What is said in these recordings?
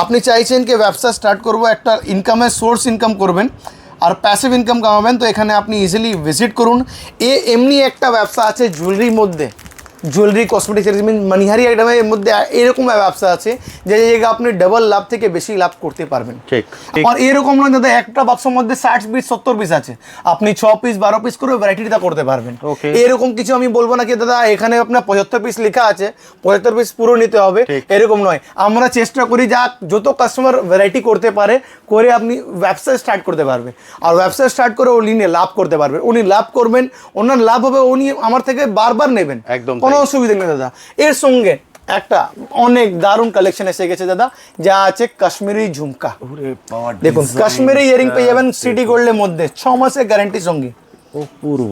আপনি চাইছেন কি ব্যবসা স্টার্ট করব, একটা ইনকামের সোর্স ইনকাম করবেন আর প্যাসিভ ইনকাম কামাবেন, তো এখানে আপনি ইজিলি ভিজিট করুন। এমনি একটা ব্যবসা আছে জুয়েলারির মধ্যে, জুয়েলারি কসমেটিক্স মানিহারি আইটেমের মধ্যে এরকম ব্যবসা আছে যে জায়গায় আপনি ডাবল লাভ থেকে বেশি লাভ করতে পারবেন। ঠিক। আর এরকম নয় দাদা একটা বাক্সের মধ্যে 60 পিস 70 পিস আছে, আপনি 6 পিস 12 পিস করে ভ্যারাইটিটা করতে পারবেন। এরকম কিছু আমি বলবো না কি দাদা এখানে আপনার 75 পিস লেখা আছে 75 পিস পুরো নিতে হবে, এরকম নয়। আমরা চেষ্টা করি যা যত কাস্টমার ভ্যারাইটি করতে পারে করে আপনি ব্যবসা স্টার্ট করতে পারবে, আর ব্যবসা স্টার্ট করে উনি লাভ করতে পারবেন, উনি লাভ করবেন, ওনার লাভ হবে, উনি আমার থেকে বারবার নেবেন, একদম কোনো অসুবিধা নেই দাদা। এর সঙ্গে একটা অনেক দারুণ কালেকশন এসে গেছে দাদা, যা আছে কাশ্মীরি ঝুমকা। দেখুন কাশ্মীরি ইয়ারিং পেয়ে যাবেন সিটি গোল্ডের মধ্যে 6 মাসের গ্যারান্টির সঙ্গে।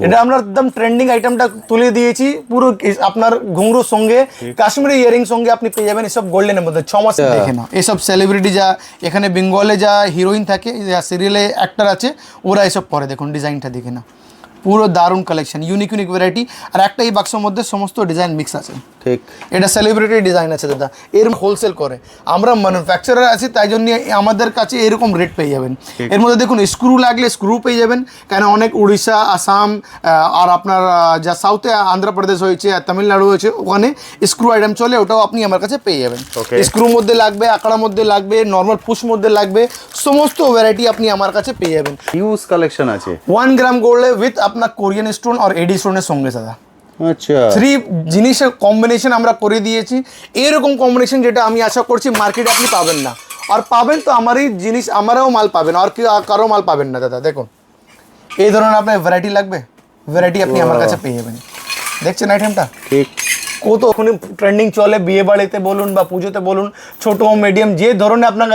এটা আমরা একদম ট্রেন্ডিং আইটেমটা তুলে দিয়েছি, পুরো আপনার ঘুঙরুর সঙ্গে কাশ্মীরি ইয়ারিং সঙ্গে আপনি পেয়ে যাবেন এসব গোল্ডেনের মধ্যে 6 মাস। দেখে না এসব সেলিব্রিটি যা এখানে বেঙ্গলে যা হিরোইন থাকে, যা সিরিয়ালে অ্যাক্টর আছে, ওরা এসব পরে। দেখুন ডিজাইনটা দেখে না, পুরো দারুণ কালেকশন, ইউনিক ইউনিক ভ্যারাইটি। আর একটা এই বাক্সের মধ্যে সমস্ত ডিজাইন মিক্স আছে। ঠিক, এটা সেলিব্রিটি ডিজাইন আছে দাদা, এর হোলসেল করে, আমরা ম্যানুফ্যাকচারার আছি, তাই জন্য আমাদের কাছে এরকম রেট পেয়ে যাবেন। এর মধ্যে দেখুন স্ক্রু লাগলে স্ক্রু পেয়ে যাবেন, কেন অনেক উড়িষ্যা, আসাম আর আপনার যা সাউথে অন্ধ্রপ্রদেশ হয়েছে আর তামিলনাড়ু হয়েছে, ওখানে স্ক্রু আইটেম চলে, ওটাও আপনি আমার কাছে পেয়ে যাবেন। স্ক্রুর মধ্যে লাগবে, আঁকড়ার মধ্যে লাগবে, নর্মাল পুশ মধ্যে লাগবে, সমস্ত ভ্যারাইটি আপনি আমার কাছে পেয়ে যাবেন। হিউজ কালেকশন আছে। 1 গ্রাম গোল্ডে উইথ আপনার কোরিয়ান স্টোন আর এডি স্টোনের সঙ্গে দাদা। আচ্ছা, 3 জিনিসের কম্বিনেশন আমরা করে দিয়েছি, এরকম কম্বিনেশন যেটা আমি আশা করছি মার্কেটে আপনি পাবেন না, আর পাবেন তো আমারই জিনিস, আমারও মাল পাবেন, আর কি কারো মাল পাবেন না দাদা। দেখুন এই ধরনের আপনার ভ্যারাইটি লাগবে, ভ্যারাইটি আপনি আমার কাছে পেয়ে যাবেন। দেখছেন আইটেমটা ঠিক কত ওখানে ট্রেন্ডিং চলে, বিয়ে বাড়িতে বলুন বা পুজোতে বলুন, ছোট মিডিয়াম যে ধরনের আপনার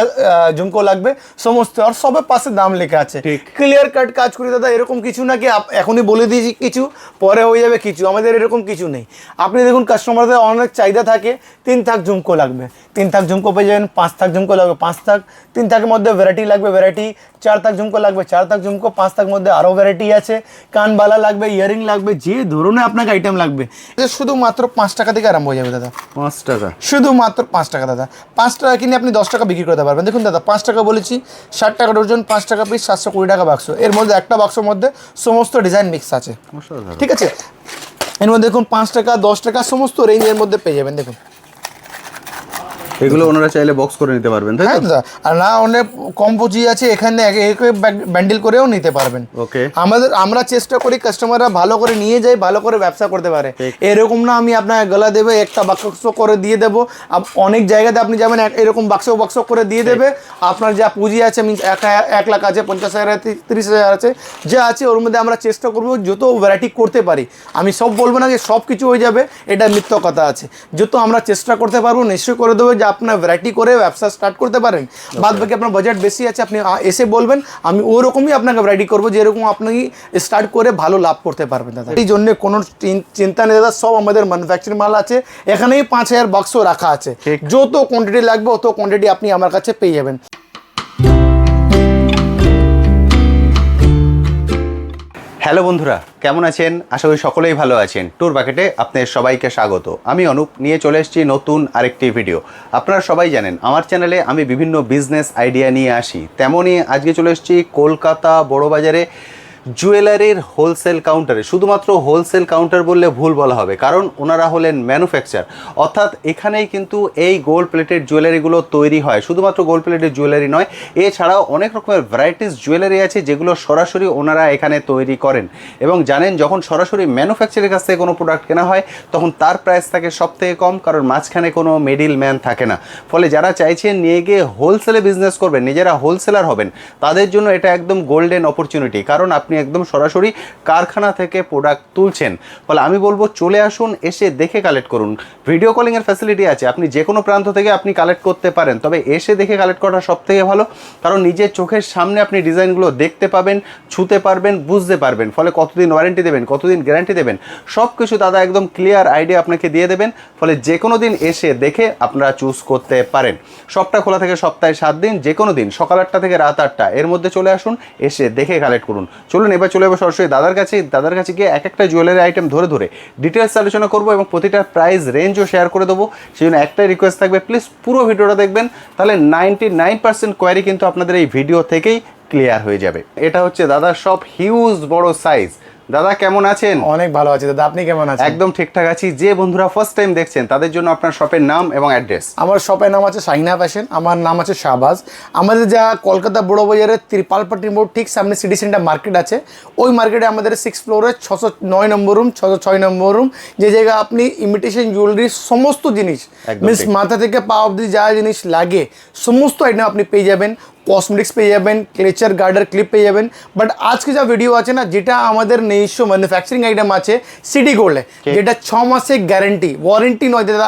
ঝুমকো লাগবে সমস্ত, আর সবের পাশে দাম লেখা আছে। ক্লিয়ার কাট কাজ করি দাদা, এরকম কিছু না কি এখনই বলে দিয়েছি কিছু পরে হয়ে যাবে কিছু, আমাদের এরকম কিছু নেই। আপনি দেখুন কাস্টমারদের অনেক চাহিদা থাকে, 3 থাক ঝুমকো লাগবে, 3 থাক ঝুমকো পেয়ে যাবেন, 5 থাক ঝুমকো লাগবে 5 থাক, 3 থাকের মধ্যে ভ্যারাইটি লাগবে ভ্যারাইটি, 4 থাক ঝুমকো লাগবে 4 থাক ঝুমকো, 5 থাক মধ্যে আরও ভ্যারাইটি আছে, কানবালা লাগবে, ইয়ারিং লাগবে, যে ধরনের আপনাকে আইটেম লাগবে শুধুমাত্র 5 টাকা থেকে আরম্ভ হয়ে যাবে দাদা। 5 টাকা, শুধুমাত্র 5 টাকা দাদা। 5 টাকা কিনে আপনি 10 টাকা বিক্রি করতে পারবেন। দেখুন দাদা 5 টাকা বলেছি, 60 টাকা ডজন, 5 টাকা পিস, 720 টাকা বাক্স। এর মধ্যে একটা বাক্সের মধ্যে সমস্ত ডিজাইন মিক্স আছে, ঠিক আছে। এর মধ্যে দেখুন 5 টাকা 10 টাকা সমস্ত রেঞ্জের মধ্যে পেয়ে যাবেন। দেখুন এগুলো ওনারা চাইলে বক্স করে নিতে পারবেন, তাই তো? আর না অনেক কম পুঁজি আছে এখানে, ব্যান্ডেল করেও নিতে পারবেন। ওকে, আমরা চেষ্টা করি কাস্টমাররা ভালো করে নিয়ে যায়, ভালো করে ব্যবসা করতে পারে। এরকম না আমি আপনাকে গলা দেবে একটা বাক্স করে দিয়ে দেবো, অনেক জায়গাতে আপনি যাবেন এরকম বাক্স করে দিয়ে দেবে, আপনার যা পুঁজি আছে মিনস 1 লাখ আছে, 50,000 আছে, 30,000 আছে, যা আছে ওর মধ্যে আমরা চেষ্টা করবো যত ভ্যারাইটি করতে পারি। আমি সব বলবো না যে সব কিছু হয়ে যাবে, এটা মিথ্য কথা আছে, যত আমরা চেষ্টা করতে পারবো নিশ্চয়ই করে দেবো যে আপনার ভ্যারাইটি করে ব্যবসা স্টার্ট করতে পারেন। বাদ বাকি আপনার বাজেট বেশি আছে, আপনি এসে বলবেন, আমি ওরকমই আপনাকে ভ্যারাইটি করবো যেরকম আপনি স্টার্ট করে ভালো লাভ করতে পারবেন দাদা। এই জন্য কোনো চিন্তা নেই দাদা, সব আমাদের ম্যানুফ্যাকচারিং মাল আছে, এখানেই 5000 বাক্স রাখা আছে, যত কোয়ান্টিটি লাগবে অত কোয়ান্টিটি আপনি আমার কাছে পেয়ে যাবেন। হ্যালো বন্ধুরা, কেমন আছেন? আশা করি সকলেই ভালো আছেন। ট্যুর বাকেটে আপনাদের সবাইকে স্বাগত। আমি অনুপ নিয়ে চলে এসেছি নতুন আরেকটি ভিডিও। আপনারা সবাই জানেন আমার চ্যানেলে আমি বিভিন্ন বিজনেস আইডিয়া নিয়ে আসি, তেমনই আজকে চলে এসেছি কলকাতা বড়বাজারে জুয়েলারির হোলসেল কাউন্টারে। শুধুমাত্র হোলসেল কাউন্টার বললে ভুল বলা হবে, কারণ ওনারা হলেন ম্যানুফ্যাকচার, অর্থাৎ এখানেই কিন্তু এই গোল্ড প্লেটেড জুয়েলারিগুলো তৈরি হয়। শুধুমাত্র গোল্ড প্লেটেড জুয়েলারি নয়, এছাড়াও অনেক রকমের ভ্যারাইটিস জুয়েলারি আছে যেগুলো সরাসরি ওনারা এখানে তৈরি করেন। এবং জানেন যখন সরাসরি ম্যানুফ্যাকচারের কাছ থেকে কোনো প্রোডাক্ট কেনা হয় তখন তার প্রাইস থাকে সবথেকে কম, কারণ মাঝখানে কোনো মিডিল ম্যান থাকে না। ফলে যারা চাইছেন নিয়ে গিয়ে হোলসেলে বিজনেস করবেন, নিজেরা হোলসেলার হবেন, তাদের জন্য এটা একদম গোল্ডেন অপরচুনিটি, কারণ আপনি একদম সরাসরি কারখানা থেকে প্রোডাক্ট তুলছেন। ফলে আমি বলবো চলে আসুন, এসে দেখে কালেক্ট করুন। ভিডিও কলিংয়ের ফ্যাসিলিটি আছে, আপনি যে কোনো প্রান্ত থেকে আপনি কালেক্ট করতে পারেন, তবে এসে দেখে কালেক্ট করা সব থেকে ভালো, কারণ নিজের চোখের সামনে আপনি ডিজাইনগুলো দেখতে পাবেন, ছুতে পারবেন, বুঝতে পারবেন। ফলে কতদিন ওয়ারেন্টি দেবেন, কতদিন গ্যারান্টি দেবেন, সব কিছু দাদা একদম ক্লিয়ার আইডিয়া আপনাকে দিয়ে দেবেন। ফলে যে কোনো দিন এসে দেখে আপনারা চুজ করতে পারেন। সবটা খোলা থেকে সপ্তাহে 7 দিন, যে কোনো দিন সকাল 8টা থেকে রাত 8টা, এর মধ্যে চলে আসুন, এসে দেখে কালেক্ট করুন। চলুন চলুন এবার চলে যাবো সরাসরি দাদার কাছে গিয়ে এক একটা জুয়েলারি আইটেম ধরে ধরে ডিটেলস আলোচনা করবো এবং প্রতিটার প্রাইস রেঞ্জও শেয়ার করে দেবো। সেই জন্য একটাই রিকোয়েস্ট থাকবে, প্লিজ পুরো ভিডিওটা দেখবেন, তাহলে 99% কোয়ারি কিন্তু আপনাদের এই ভিডিও থেকেই ক্লিয়ার হয়ে যাবে। এটা হচ্ছে দাদার সব হিউজ বড় সাইজ। দাদা কেমন আছেন? অনেক ভালো আছি দাদা, আপনি কেমন আছেন? একদম ঠিকঠাক আছি। যে বন্ধুরা ফার্স্ট টাইম দেখছেন তাদের জন্য আপনার শপের নাম এবং অ্যাড্রেস। আমার শপের নাম আছে শাহিনা ফ্যাশন, আমার নাম আছে শাহবাজ। আমাদের যা কলকাতা বড় বাজারের ত্রিপালপাটি মোড় ঠিক সামনে সিটি সেন্টার মার্কেট আছে, ওই মার্কেটে আমাদের 6 ফ্লোরে 609 নম্বর রুম, 606 নম্বর রুম, যে জায়গায় আপনি ইমিটেশন জুয়েলারির সমস্ত জিনিস মিন্স মাথা থেকে পা অবধি যা জিনিস লাগে সমস্ত আইটেম আপনি পেয়ে যাবেন। কসমেটিক্স পেয়ে যাবেন, ক্লেচার গার্ডার ক্লিপ পেয়ে যাবেন। বাট আজকে যা ভিডিও আছে না, যেটা আমাদের নিজস্ব ম্যানুফ্যাকচারিং আইটেম আছে সিটি গোল্ডে, যেটা 6 মাসের গ্যারেন্টি, ওয়ারেন্টি নয় দাদা,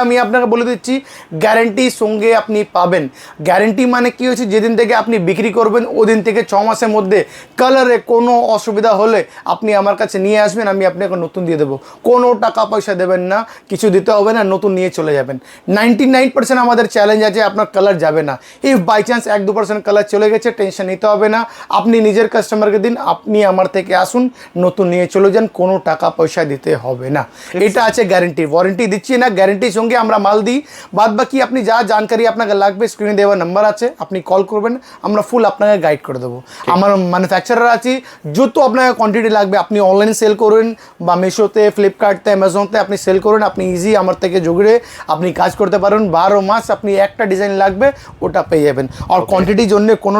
আমি আপনাকে বলে দিচ্ছি গ্যারেন্টি সঙ্গে আপনি পাবেন। গ্যারেন্টি মানে কি হচ্ছে, যেদিন থেকে আপনি বিক্রি করবেন ওদিন থেকে 6 মাসের মধ্যে কালারে কোনো অসুবিধা হলে আপনি আমার কাছে নিয়ে আসবেন, আমি আপনাকে নতুন দিয়ে দেবো। কোনো টাকা পয়সা দেবেন না, কিছু দিতে হবে না, নতুন নিয়ে চলে যাবেন। 99% আমাদের চ্যালেঞ্জ আছে আপনার কালার যাবে না। ইফ বাই চান্স 1-2% কালার চলে গেছে, টেনশন নিতে হবে না, আপনি নিজের কাস্টমারকে দিন, আপনি আমার থেকে আসুন, নতুন নিয়ে চলে যান, কোনো টাকা পয়সা দিতে হবে না। এটা আছে গ্যারেন্টি। ওয়ারেন্টি দিচ্ছি না, গ্যারেন্টির সঙ্গে আমরা মাল দিই। বাদ বাকি আপনি যা জানকারি আপনাকে লাগবে স্ক্রিনে দেওয়া নাম্বার আছে, আপনি কল করবেন, আমরা ফুল আপনাকে গাইড করে দেবো। আমার ম্যানুফ্যাকচারার আছে, যত আপনাকে কোয়ান্টিটি লাগবে আপনি অনলাইন সেল করুন বা মিশোতে, ফ্লিপকার্টতে, অ্যামাজনতে আপনি সেল করুন, আপনি ইজি আমার থেকে জুগড়ে আপনি কাজ করতে পারেন। 12 মাস আপনি একটা ডিজাইন লাগবে ওটা পেয়ে যাবেন। আর কোয়ান্টিটির জন্য কোনো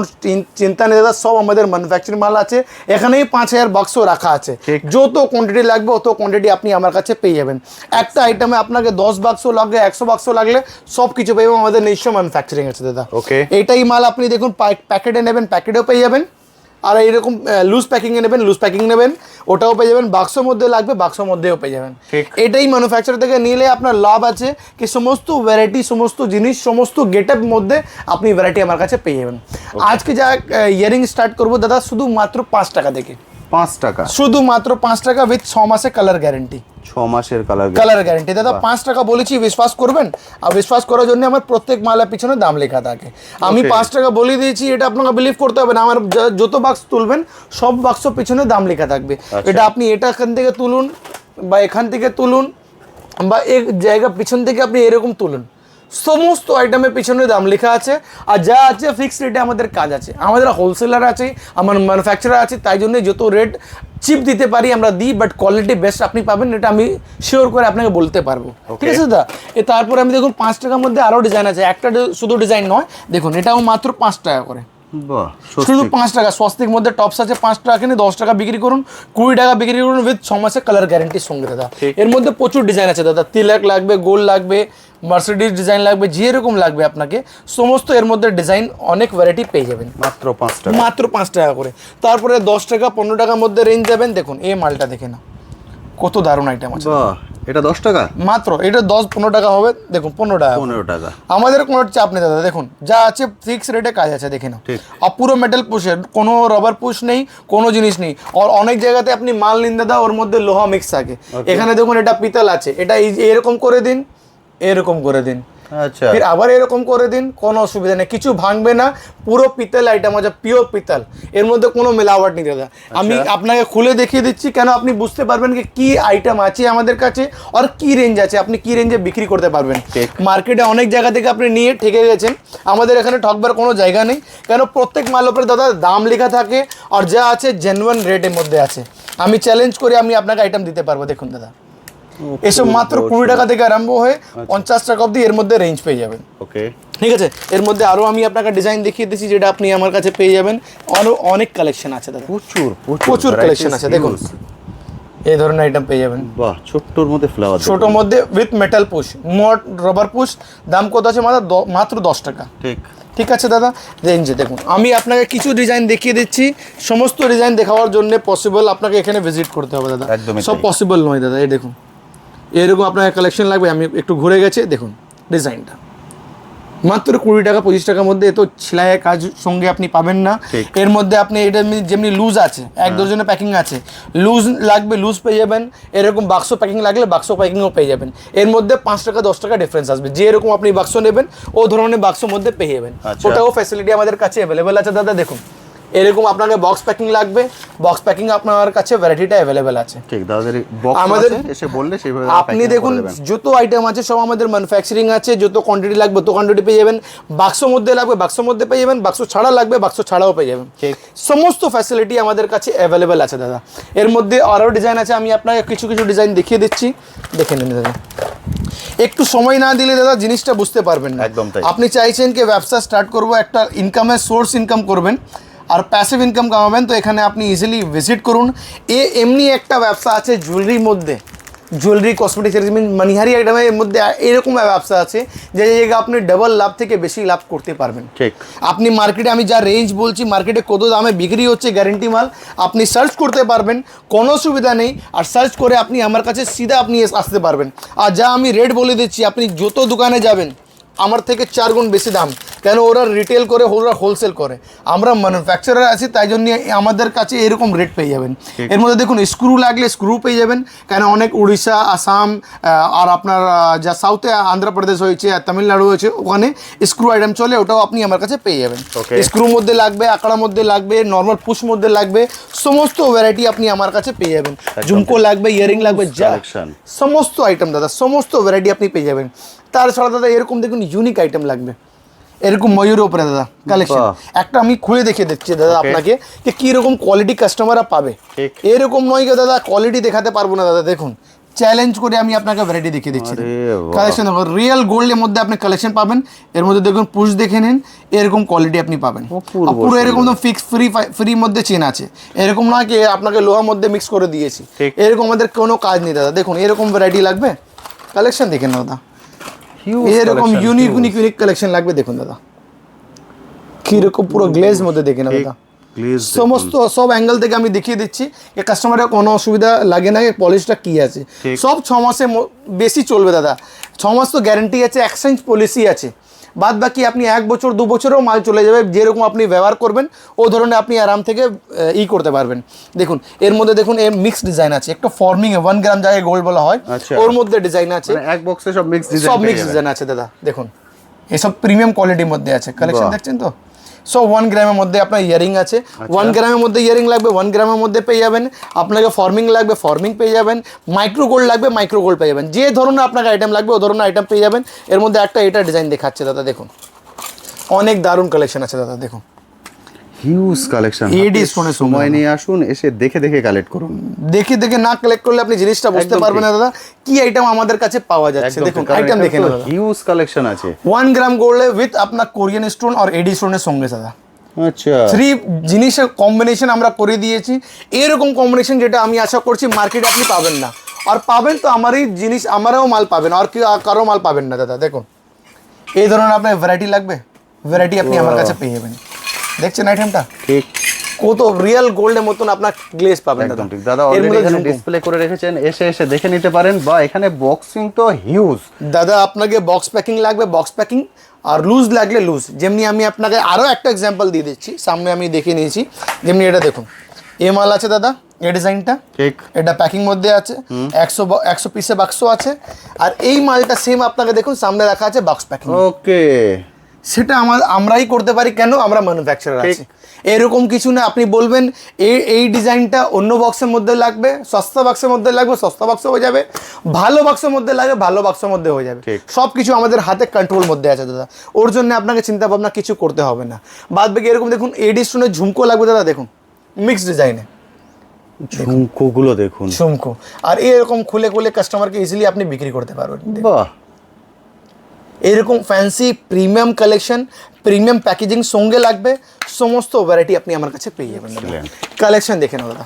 চিন্তা নেই দাদা, সব আমাদের ম্যানুফ্যাকচারিং মাল আছে। এখানেই 5000 বাক্স রাখা আছে, যত কোয়ান্টিটি লাগবে অত কোয়ান্টিটি আপনি আমার কাছে পেয়ে যাবেন। একটা আইটেমে আপনাকে 10 বাক্স লাগবে, 100 বাক্স লাগলে সব কিছু পেয়ে যাবেন, আমাদের নিজস্ব ম্যানুফ্যাকচারিং আছে দাদা। ওকে, এইটাই মাল আপনি দেখুন, প্যাকেটে নেবেন প্যাকেটেও পেয়ে যাবেন, আর এইরকম লুজ প্যাকিংয়ে নেবেন লুজ প্যাকিং নেবেন, ওটাও পেয়ে যাবেন। বাক্সের মধ্যে লাগবে বাক্সের মধ্যেও পেয়ে যাবেন। এটাই ম্যানুফ্যাকচার থেকে নিলে আপনার লাভ আছে কি, সমস্ত ভ্যারাইটি, সমস্ত জিনিস, সমস্ত গেটআপ মধ্যে আপনি ভ্যারাইটি আমার কাছে পেয়ে যাবেন। আজকে যা ইয়ারিং স্টার্ট করবো দাদা শুধু মাত্র 5 টাকা থেকে। 5 টাকা? শুধুমাত্র 5 টাকা উইথ 6 মাসের কালার গ্যারেন্টি। 6 মাসের কালার গ্যারেন্টি দাদা। 5 টাকা বলেছি, বিশ্বাস করবেন। আর বিশ্বাস করার জন্য আমার প্রত্যেক মালের পিছনে দাম লেখা থাকে। আমি 5 টাকা বলে দিয়েছি, এটা আপনাকে বিলিভ করতে হবে না। আমার যত বাক্স তুলবেন সব বাক্স পিছনে দাম লেখা থাকবে। এটা আপনি এটা এখান থেকে তুলুন বা এখান থেকে তুলুন বা এক জায়গা পিছন থেকে আপনি এরকম তুলুন, সমস্ত আইটেমের পিছনে দাম লেখা আছে। আর যা আছে ফিক্সড রেটে আমাদের কাজ আছে। আমাদের হোলসেলার আছে, আমার ম্যানুফ্যাকচারার আছে, তাই জন্য যত রেট চিপ দিতে পারি আমরা দিই, বাট কোয়ালিটি বেস্ট আপনি পাবেন, এটা আমি শিওর করে আপনাকে বলতে পারবো। ঠিক আছে দাদা। তারপরে আমি দেখুন 5 টাকার মধ্যে আরও ডিজাইন আছে। একটা শুধু ডিজাইন নয়, দেখুন এটাও মাত্র 5 টাকা করে। শুধু 5 টাকা। স্বস্তিক মধ্যে টপস আছে 5 টাকা কিনে 10 টাকা বিক্রি করুন, 20 টাকা বিক্রি করুন উইথ 6 মাসের কালার গ্যারেন্টির সঙ্গে দাদা। এর মধ্যে প্রচুর ডিজাইন আছে দাদা, তিলক লাগবে, গোল্ড লাগবে, মার্সিডিজ ডিজাইন লাগবে, যেরকম লাগবে আপনাকে সমস্ত এর মধ্যে ডিজাইন অনেক ভ্যারাইটি পেয়ে যাবেন মাত্র 5 টাকা। মাত্র 5 টাকা করে। তারপরে 10 টাকা 15 টাকার মধ্যে রেঞ্জ যাবেন। দেখুন এই মালটা দেখে না, কত দারুণ আইটেম আছে। এটা 10 টাকা মাত্র, এটা 10-15 টাকা হবে। দেখুন 15 টাকা। 15 টাকা। আমাদের কোনো চাপ নেই দাদা, দেখুন যা আছে ফিক্স রেটে কাজ আছে, দেখে নাও। আর পুরো মেটাল পুশের, কোনো রবার পুশ নেই, কোনো জিনিস নেই। আর অনেক জায়গাতে আপনি মাল নিন দাদা, ওর মধ্যে লোহা মিক্স থাকে। এখানে দেখুন এটা পিতল আছে, এটা এরকম করে দিন, এরকম করে দিন, আচ্ছা, ফির আবার এরকম করে দিন, কোনো অসুবিধা নেই, কিছু ভাঙবে না। পুরো পিতল আইটেম আছে, পিওর পিতল, এর মধ্যে কোনো মেলাওয়াট নেই দাদা। আমি আপনাকে খুলে দেখিয়ে দিচ্ছি, কেন আপনি বুঝতে পারবেন কি আইটেম আছে আমাদের কাছে আর কি রেঞ্জ আছে, আপনি কি রেঞ্জে বিক্রি করতে পারবেন। মার্কেটে অনেক জায়গা থেকে আপনি নিয়ে ঠেকে গেছেন, আমাদের এখানে ঠকবার কোনো জায়গা নেই, কেন প্রত্যেক মাল উপরে দাদা দাম লেখা থাকে আর যা আছে জেনুইন রেটের মধ্যে আছে। আমি চ্যালেঞ্জ করে আমি আপনাকে আইটেম দিতে পারবো। দেখুন দাদা, এসব মাত্র 20 টাকা থেকে আরম্ভ হয়ে 50 টাকা অবধি এর মধ্যে রেঞ্জ পেয়ে যাবেন। ওকে, ঠিক আছে। এর মধ্যে আরও আমি আপনাকে ডিজাইন দেখিয়ে দিচ্ছি, যেটা আপনি আমার কাছে পেয়ে যাবেন। আরও অনেক কালেকশন আছে দাদা, প্রচুর কালেকশন আছে। দেখুন এই ধরনের আইটেম পেয়ে যাবেন। বাহ, ছোট্টর মধ্যে ফ্লাওয়ার, ছোটোর মধ্যে with metal push, not rubber push. দাম কত আছে মাত্র 10 টাকা। ঠিক আছে দাদা। রেঞ্জে দেখুন, আমি আপনাকে কিছু ডিজাইন দেখিয়ে দিচ্ছি। সমস্ত ডিজাইন দেখাবার জন্য পসিবল আপনাকে এখানে ভিজিট করতে হবে দাদা, সব পসিবল নয় দাদা। এই দেখুন এরকম আপনার কালেকশন লাগবে। আমি একটু ঘুরে গেছে, দেখুন ডিজাইনটা মাত্র 20 টাকা 25 টাকার মধ্যে। এত সেলাইয়ের কাজ সঙ্গে আপনি পাবেন না। এর মধ্যে আপনি এটা যেমনি লুজ আছে, 1-2 জনের প্যাকিং আছে, লুজ লাগবে লুজ পেয়ে যাবেন। এরকম বাক্স প্যাকিং লাগলে বাক্স প্যাকিংও পেয়ে যাবেন। এর মধ্যে 5 টাকা 10 টাকা ডিফারেন্স আসবে। যে এরকম আপনি বাক্স নেবেন ও ধরনের বাক্সের মধ্যে পেয়ে যাবেন। ওটাও ফ্যাসিলিটি আমাদের কাছে অ্যাভেলেবেল আছে দাদা। দেখুন এরকম আপনাকে বক্স প্যাকিং লাগবে, বক্স প্যাকিং আপনার কাছে ভ্যারাইটিটা অ্যাভেলেবেল আছে। ঠিক দাদা, বক্স আমাদের এসে বললে সেইভাবে আপনি দেখুন যত আইটেম আছে সব আমাদের ম্যানুফ্যাকচারিং আছে, যত কোয়ান্টিটি লাগবে তত কোয়ান্টিটি পেয়ে যাবেন। বাক্সর মধ্যে লাগবে বাক্সর মধ্যে পেয়ে যাবেন, বাক্স ছাড়া লাগবে বাক্স ছাড়াও পেয়ে যাবেন। সমস্ত ফ্যাসিলিটি আমাদের কাছে অ্যাভেলেবেল আছে দাদা। এর মধ্যে আরও ডিজাইন আছে, আমি আপনাকে কিছু কিছু ডিজাইন দেখিয়ে দিচ্ছি, দেখে নিন দাদা। একটু সময় না দিলে দাদা জিনিসটা বুঝতে পারবেন না। একদম তাই। আপনি চাইছেন কি ব্যবসা স্টার্ট করব, একটা ইনকামের সোর্স ইনকাম করবেন আর প্যাসিভ ইনকাম কামাবেন, তো এখানে আপনি ইজিলি ভিজিট করুন। এমনি একটা ব্যবসা আছে জুয়েলারির মধ্যে, জুয়েলারি কসমেটিক্স মানিহারি আইটেমের মধ্যে এরকম ব্যবসা আছে যে জায়গায় আপনি ডাবল লাভ থেকে বেশি লাভ করতে পারবেন। ঠিক আপনি মার্কেটে, আমি যা রেঞ্জ বলছি, মার্কেটে কত দামে বিক্রি হচ্ছে গ্যারেন্টি মাল আপনি সার্চ করতে পারবেন, কোনো অসুবিধা নেই। আর সার্চ করে আপনি আমার কাছে সিধা আপনি আসতে পারবেন। আর যা আমি রেট বলে দিচ্ছি, আপনি যত দোকানে যাবেন আমার থেকে 4 গুণ বেশি দাম, কেন ওরা রিটেল করে, ওরা হোলসেল করে, আমরা ম্যানুফ্যাকচারার আছি, তাই জন্য আমাদের কাছে এরকম রেট পেয়ে যাবেন। এর মধ্যে দেখুন স্ক্রু লাগলে স্ক্রু পেয়ে যাবেন, কেন অনেক উড়িষ্যা, আসাম আর আপনার যা সাউথে অন্ধ্রপ্রদেশ হয়েছে আর তামিলনাড়ু হয়েছে, ওখানে স্ক্রু আইটেম চলে, ওটাও আপনি আমার কাছে পেয়ে যাবেন। স্ক্রুর মধ্যে লাগবে, আঁকড়ার মধ্যে লাগবে, নর্মাল পুশ মধ্যে লাগবে, সমস্ত ভ্যারাইটি আপনি আমার কাছে পেয়ে যাবেন। ঝুমকো লাগবে, ইয়ারিং লাগবে, যা সমস্ত আইটেম দাদা, সমস্ত ভ্যারাইটি আপনি পেয়ে যাবেন। তাছাড়া দাদা এরকম দেখুন ইউনিক আইটেম লাগবে, এরকম ময়ূরের উপরে দাদা কালেকশন একটা আমি খুলে দেখিয়ে দিচ্ছি দাদা আপনাকে যে কীরকম কোয়ালিটি কাস্টমাররা পাবে। এরকম নয় কি দাদা কোয়ালিটি দেখাতে পারবো না দাদা, দেখুন চ্যালেঞ্জ করে আমি আপনাকে ভ্যারাইটি দেখিয়ে দিচ্ছি। কালেকশন দেখুন, রিয়েল গোল্ডের মধ্যে আপনি কালেকশন পাবেন। এর মধ্যে দেখুন পুশ দেখে নিন, এরকম কোয়ালিটি আপনি পাবেন। পুরো এরকম ফিক্স ফ্রি মধ্যে চেন আছে, এরকম নয় কি আপনাকে লোহার মধ্যে মিক্স করে দিয়েছি, এরকম আমাদের কোনো কাজ নেই দাদা। দেখুন এরকম ভ্যারাইটি লাগবে, কালেকশন দেখেন দাদা, এরকম ইউনিক ইউনিক ইউনিক কালেকশন লাগবে। দেখুন দাদা কিরকম পুরো গ্লেজ মধ্যে দেখেন দাদা, সমস্ত সব অ্যাঙ্গেল থেকে আমি দেখিয়ে দিচ্ছি, যে কাস্টমারের কোনো অসুবিধা লাগে না, পলিশটা কি আছে। সব 6 মাসে বেশি চলবে দাদা, 6 মাস তো গ্যারেন্টি আছে, এক্সচেঞ্জ পলিসি আছে। বাদ বাকি আপনি 1 বছর 2 বছরেও মাল চলে যাবে, যেরকম আপনি ব্যবহার করবেন ও ধরনের আপনি আরাম থেকে করতে পারবেন। দেখুন এর মধ্যে দেখুন এর মিক্স ডিজাইন আছে, একটা ফর্মিং 1 গ্রাম জায়গায় গোল্ড বলা হয়, ওর মধ্যে ডিজাইন আছে, এক বক্সে সব মিক্স ডিজাইন আছে দাদা। দেখুন এসব প্রিমিয়াম কোয়ালিটির মধ্যে আছে, কালেকশন দেখছেন তো, সব 1 গ্রামের মধ্যে আপনার ইয়ারিং আছে। 1 গ্রামের মধ্যে ইয়ারিং লাগবে, 1 গ্রামের মধ্যে পেয়ে যাবেন। আপনাকে ফর্মিং লাগবে, ফর্মিং পেয়ে যাবেন। মাইক্রো গোল্ড লাগবে, মাইক্রো গোল্ড পেয়ে যাবেন। যে ধরনের আপনাকে আইটেম লাগবে ও ধরনের আইটেম পেয়ে যাবেন। এর মধ্যে একটা এটা ডিজাইন দেখাচ্ছে দাদা, দেখুন অনেক দারুণ কালেকশন আছে দাদা। দেখুন হিউজ কালেকশন, এডি স্টোনের সময় নিয়ে আসুন, এসে দেখে দেখে কালেক্ট করুন। দেখে দেখে না কালেক্ট করলে আপনি জিনিসটা বুঝতে পারবেন না দাদা কি আইটেম আমাদের কাছে পাওয়া যাচ্ছে। দেখুন আইটেম দেখে না, হিউজ কালেকশন আছে। 1 গ্রাম গোল্ডে উইথ আপনার কোরিয়ান স্টোন আর এডি স্টোনের সঙ্গে দাদা। আচ্ছা, 3 জিনিসের কম্বিনেশন আমরা করে দিয়েছি। এরকম কম্বিনেশন যেটা আমি আশা করছি মার্কেটে আপনি পাবেন না, আর পাবেন তো আমারই জিনিস, আমারও মাল পাবেন, আর কারো মাল পাবেন না দাদা। দেখুন এই ধরনের আপনার ভ্যারাইটি লাগবে, ভ্যারাইটি আপনি আমার কাছে পেয়ে যাবেন। দেখছেন আইটেমটা ঠিক কত রিয়েল গোল্ডের মতন আপনার গ্লেজ পাবেন দাদা। ঠিক দাদা, অলরেডি এখানে ডিসপ্লে করে রেখেছেন, এসে এসে দেখে নিতে পারেন। বা এখানে বক্সিং তো হিউজ দাদা, আপনাকে বক্স প্যাকিং লাগবে বক্স প্যাকিং, আর লুজ লাগলে লুজ। যেমনি আমি আপনাকে আরও একটা এক্সাম্পল দিয়ে দিচ্ছি, সামনে আমি দেখে নিয়েছি। যেমনি এটা দেখুন, এ মাল আছে দাদা, এই ডিজাইনটা ঠিক, এটা প্যাকিং মধ্যে আছে, 100 পিসে বাক্স আছে। আর এই মালটা সেম আপনাকে দেখুন সামনে রাখা আছে বক্স প্যাকিং। ওকে, সেটা আমরাই করতে পারি, কেন আমরা ম্যানুফ্যাকচারার আছি। এরকম কিছু না, আপনি বলবেন এই ডিজাইনটা অন্য বক্সের মধ্যে লাগবে, সস্তা বক্সের মধ্যে লাগবে, সস্তা বক্সে হয়ে যাবে, ভালো বক্সের মধ্যে লাগবে, ভালো বক্সের মধ্যে হয়ে যাবে। সব কিছু আমাদের হাতে কন্ট্রোল মধ্যে আছে দাদা, ওর জন্য আপনাকে চিন্তা ভাবনা কিছু করতে হবে না। বাদ বাকি এরকম দেখুন এডি স্টোনের ঝুমকো লাগবে দাদা, দেখুন মিক্স ডিজাইনে ঝুমকোগুলো দেখুন, ঝুমকো। আর এরকম খুলে খুলে কাস্টমারকে ইজিলি আপনি বিক্রি করতে পারবেন। বাহ, এরকম fancy premium collection, premium packaging সঙ্গে লাগবে, সমস্ত ভ্যারাইটি আপনি আমার কাছে পেয়ে যাবেন। কালেকশন দেখে নাও দাদা,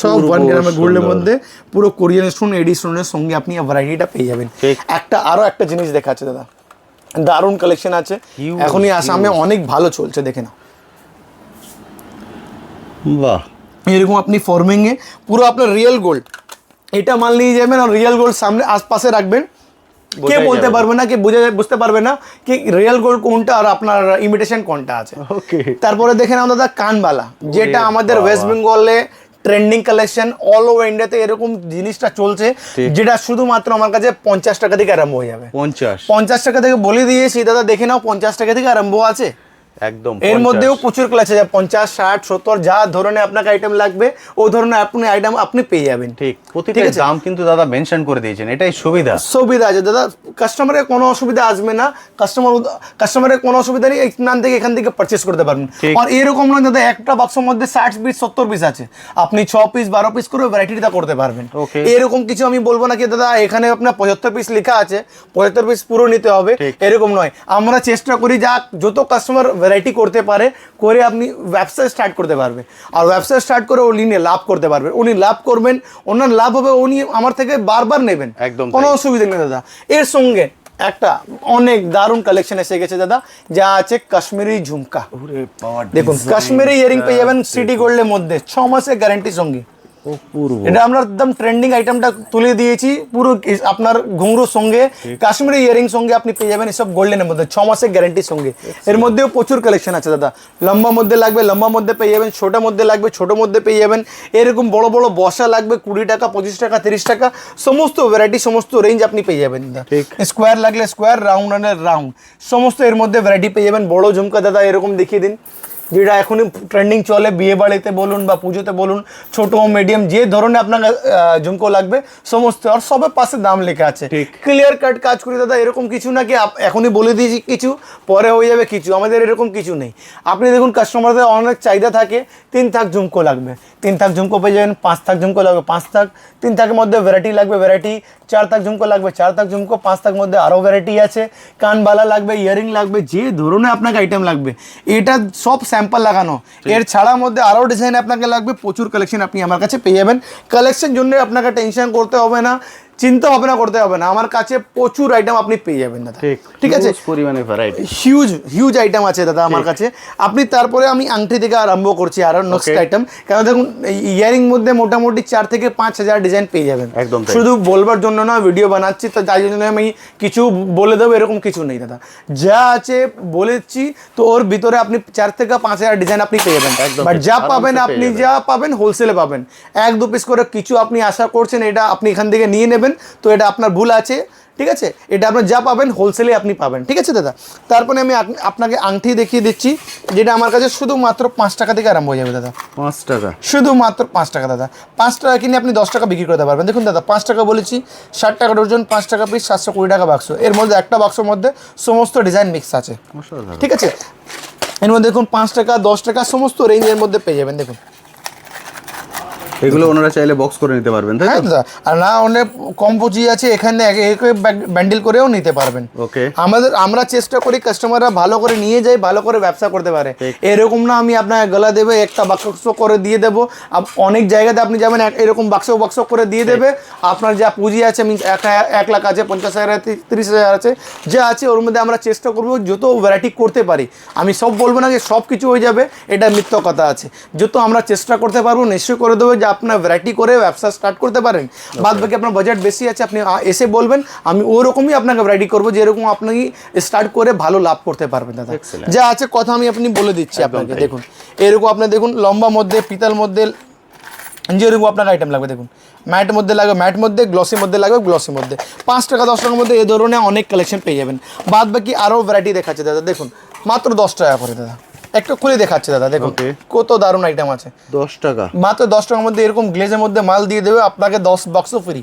সব 1 গ্রামের গোল্ডের মধ্যে পুরো কোরিয়ান স্টোন এডি স্টোনের সঙ্গে আপনি ভ্যারাইটিটা পেয়ে যাবেন। আরও একটা জিনিস দেখাচ্ছে দাদা, দারুণ কালেকশন আছে, এখনই আসামে অনেক ভালো চলছে, দেখে নাও। বাহ, এরকম আপনি ফর্মিংয়ে পুরো আপনার রিয়েল গোল্ড, এটা মাল নিয়ে যাবেন আর রিয়েল গোল্ড সামনে আশপাশে রাখবেন, কে বলতে পারবে না, কে বুঝতে পারবে না কি রিয়েল গোল্ড কোনটা আর আপনার ইমিটেশন কোনটা আছে। তারপরে দেখে নাও দাদা কানবালা, যেটা আমাদের ওয়েস্ট বেঙ্গলে ট্রেন্ডিং কালেকশন, অল ওভার ইন্ডিয়াতে এরকম জিনিসটা চলছে যেটা শুধুমাত্র আমার কাছে 50 টাকা থেকে আরম্ভ হয়ে যাবে। 50 টাকা থেকে বলে দিয়েছি দাদা, দেখে নাও 50 টাকা থেকে আরম্ভ আছে একদম। এর মধ্যেও প্রচুর কালেকশন আছে, 50, 60, 70 যা ধরনের আপনাকে আইটেম লাগবে ও ধরনের আপনি আইটেম আপনি পেয়ে যাবেন। ঠিক, প্রতিটা দাম কিন্তু দাদা মেনশন করে দিয়েছেন, এটাই সুবিধা আছে দাদা। কাস্টমারের কোনো অসুবিধা আসবে না, কাস্টমারের কোনো অসুবিধা নেই, এখান থেকে পারচেস করতে পারবেন। আর এরকম নয় দাদা একটা বাক্সের মধ্যে 60 পিস 70 পিস আছে, আপনি 6 পিস 12 পিস করে ভ্যারাইটিটা করতে পারবেন। এরকম কিছু আমি বলবো না কি দাদা এখানে আপনার 75 পিস লেখা আছে 75 পিস পুরো নিতে হবে, এরকম নয়। আমরা চেষ্টা করি যা যত কাস্টমার ভ্যারাইটি করতে পারে করে আপনি ব্যবসা স্টার্ট করতে পারবে, আর ব্যবসা স্টার্ট করে উনি লাভ করতে পারবে, উনি লাভ করবেন, ওনার লাভ হবে, উনি আমার থেকে বারবার নেবেন, একদম কোনো অসুবিধা নেই দাদা। এর সঙ্গে একটা অনেক দারুণ কালেকশন এসে গেছে দাদা, যা আছে কাশ্মীরি ঝুমকা। দেখুন কাশ্মীরি ইয়ারিং পেয়ে যাবেন সিটি গোল্ডের মধ্যে 6 মাসের গ্যারান্টি সঙ্গে। এটা আমরা একদম ট্রেন্ডিং আইটেমটা তুলে দিয়েছি, পুরো আপনার ঘুঙরুর সঙ্গে কাশ্মীরি ইয়ারিং সঙ্গে আপনি পেয়ে যাবেন এসব গোল্ডেনের মধ্যে 6 মাসের গ্যারান্টির সঙ্গে। এর মধ্যেও প্রচুর কালেকশন আছে দাদা, লম্বা মধ্যে লাগবে লম্বা মধ্যে পেয়ে যাবেন, ছোটো মধ্যে লাগবে ছোট মধ্যে পেয়ে যাবেন, এরকম বড় বড় বসা লাগবে 20 টাকা 25 টাকা 30 টাকা, সমস্ত ভ্যারাইটি সমস্ত রেঞ্জ আপনি পেয়ে যাবেন দাদা। স্কোয়ার লাগলে স্কোয়ার, রাউন্ড আনলে রাউন্ড, সমস্ত এর মধ্যে ভ্যারাইটি পেয়ে যাবেন। বড় ঝুমকা দাদা এরকম দেখিয়ে দিন, যেটা এখনই ট্রেন্ডিং চলে, বিয়ে বাড়িতে বলুন বা পুজোতে বলুন, ছোট মিডিয়াম যে ধরনের আপনার ঝুমকো লাগবে সমস্ত, আর সবের পাশে দাম লেখা আছে, ক্লিয়ার কাট কাজ করি দাদা। এরকম কিছু না কি এখনই বলে দিয়েছি কিছু পরে হয়ে যাবে কিছু, আমাদের এরকম কিছু নেই। আপনি দেখুন কাস্টমারদের অনেক চাহিদা থাকে, 3 থাক ঝুমকো লাগবে 3 থাক ঝুমকো পেয়ে যাবেন, 5 থাক ঝুমকো লাগবে 5 থাক, 3 থাকের মধ্যে ভ্যারাইটি লাগবে ভ্যারাইটি, 4 থাক ঝুমকো লাগবে 4 থাক ঝুমকো, 5 থাক মধ্যে আরও ভ্যারাইটি আছে, কানবালা লাগবে, ইয়ারিং লাগবে, যে ধরনের আপনাকে আইটেম লাগবে, এটা সব স্যাম্পল লাগানো। এর ছাড়ার মধ্যে আরও ডিজাইন আপনাকে লাগবে, প্রচুর কালেকশন আপনি আমার কাছে পেয়ে যাবেন। কালেকশন জন্য আপনাকে টেনশন করতে হবে না, চিন্তা ভাবনা করতে হবে না, আমার কাছে প্রচুর আইটেম আপনি পেয়ে যাবেন দাদা। ঠিক আছে, পরিমাণে ভ্যারাইটি হিউজ আইটেম আছে দাদা আমার কাছে। আপনি তারপরে আমি আংটি থেকে আরম্ভ করছি আরো নেক্সট আইটেম, কেন দেখুন ইয়ারিং মধ্যে মোটামুটি 4 থেকে 5 হাজার ডিজাইন পেয়ে যাবেন। শুধু বলবার জন্য না ভিডিও বানাচ্ছি, তো তাই জন্য আমি কিছু বলে দেবো এরকম কিছু নেই দাদা, যা আছে বলেছি তো ওর ভিতরে আপনি 4 থেকে 5 হাজার ডিজাইন আপনি পেয়ে যাবেন। বাট যা পাবেন আপনি যা পাবেন হোলসেলে পাবেন, 1-2 পিস করে কিছু আপনি আশা করছেন এটা আপনি এখান থেকে নিয়ে নেবেন, তো এটা আপনার ভুল আছে। ঠিক আছে, এটা আপনার যা পাবেন হোলসেলে আপনি পাবেন। ঠিক আছে দাদা, তারপরে আমি আপনাকে আংটি দেখিয়ে দিচ্ছি, যেটা আমার কাছে শুধুমাত্র 5 টাকা থেকে আরম্ভ হয়ে যাবে দাদা। 5 টাকা, শুধুমাত্র 5 টাকা দাদা। 5 টাকা কিনে আপনি 10 টাকা বিক্রি করতে পারবেন। দেখুন দাদা 5 টাকা বলেছি, 60 টাকা ডজন, 5 টাকা পিস, 720 টাকা বাক্স। এর মধ্যে একটা বাক্সের মধ্যে সমস্ত ডিজাইন মিক্স আছে। ঠিক আছে, এর মধ্যে দেখুন 5 টাকা 10 টাকা সমস্ত রেঞ্জের মধ্যে পেয়ে যাবেন। দেখুন এগুলো ওনারা চাইলে বক্স করে নিতে পারবেন, তাই তো? আর না অনেক কম পুঁজি আছে, এখানে ব্যান্ডেল করেও নিতে পারবেন। ওকে, আমরা চেষ্টা করি কাস্টমাররা ভালো করে নিয়ে যায়, ভালো করে ব্যবসা করতে পারে। এরকম না আমি আপনাকে গলা দেবে একটা বাক্স করে দিয়ে দেবো, অনেক জায়গাতে আপনি যাবেন এরকম বাক্স করে দিয়ে দেবে, আপনার যা পুঁজি আছে মিনস 1 লাখ আছে, 50,000 আছে, 30,000 আছে, যা আছে ওর মধ্যে আমরা চেষ্টা করবো যত ভ্যারাইটি করতে পারি। আমি সব বলবো না যে সব কিছু হয়ে যাবে, এটা মিথ্য কথা আছে, যত আমরা চেষ্টা করতে পারবো নিশ্চয়ই করে দেবো যে আপনার ভ্যারাইটি করে ব্যবসা স্টার্ট করতে পারেন। বাদ বাকি আপনার বাজেট বেশি আছে আপনি এসে বলবেন, আমি ওরকমই আপনাকে ভ্যারাইটি করবো যেরকম আপনি স্টার্ট করে ভালো লাভ করতে পারবেন দাদা। যা আছে কথা আমি বলে দিচ্ছি আপনাকে। দেখুন এরকম আপনার দেখুন লম্বা মধ্যে, পিতল মধ্যে, যেরকম আপনার আইটেম লাগবে। দেখুন ম্যাট মধ্যে লাগবে ম্যাট মধ্যে, গ্লসি মধ্যে লাগবে গ্লসি মধ্যে। 5 টাকা 10 টাকার মধ্যে এ ধরনের অনেক কালেকশন পেয়ে যাবেন। বাদ বাকি আরও ভ্যারাইটি দেখাচ্ছে দাদা। দেখুন মাত্র 10 টাকা করে দাদা, একটা খুলে দেখাচ্ছে দাদা। দেখুন কত দারুণ আইটেম আছে। 10 টাকা, মাত্র 10 টাকার মধ্যে এরকম গ্লেজের মধ্যে মাল দিয়ে দেবে আপনাকে, 10 বাক্স ফ্রি,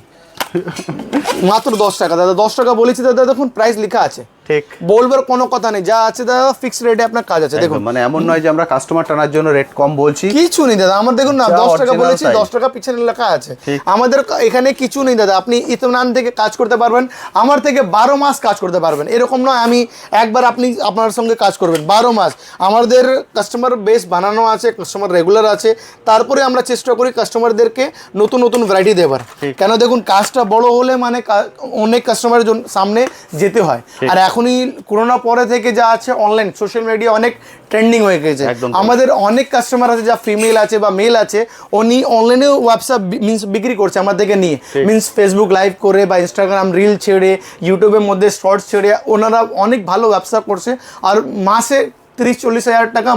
মাত্র 10 টাকা দাদা। 10 টাকা বলেছি দাদা, দেখুন প্রাইস লেখা আছে, ঠিক বলবার কোনো কথা নেই, যা আছে দাদা ফিক্সড রেটে আপনার কাজ আছে। দেখুন মানে এমন নয় যে আমরা কাস্টমার টানার জন্য রেট কম বলছি, কিছু নেই দাদা। আমার দেখুন না 10 টাকা বলেছি, 10 টাকা পিছনে লেখা আছে। আমাদের এখানে কিছু নেই দাদা, আপনি ইতমান থেকে কাজ করতে পারবেন, আমার থেকে 12 মাস কাজ করতে পারবেন। এরকম নয় আমি একবার আপনার সঙ্গে কাজ করবেন 12 মাস। আমাদের কাস্টমার বেস বানানো আছে, কাস্টমার রেগুলার আছে, তারপরে আমরা চেষ্টা করি কাস্টমারদেরকে নতুন নতুন ভ্যারাইটি দেবার। কেন দেখুন কাজটা বড় হলে মানে অনেক কাস্টমারের সামনে যেতে হয়। আর এখনই করোনা পরে থেকে যা আছে অনলাইন সোশ্যাল মিডিয়া অনেক ট্রেন্ডিং হয়ে গেছে। আমাদের অনেক কাস্টমার আছে যা ফিমেল আছে বা মেল আছে, উনি অনলাইনেও ব্যবসা মিনস বিক্রি করছে আমার থেকে নিয়ে, মিনস ফেসবুক লাইভ করে বা ইনস্টাগ্রাম রিল ছেড়ে, ইউটিউবের মধ্যে শর্টস ছেড়ে ওনারা অনেক ভালো ব্যবসা করছে। আর মাসে 30-40 হাজার টাকা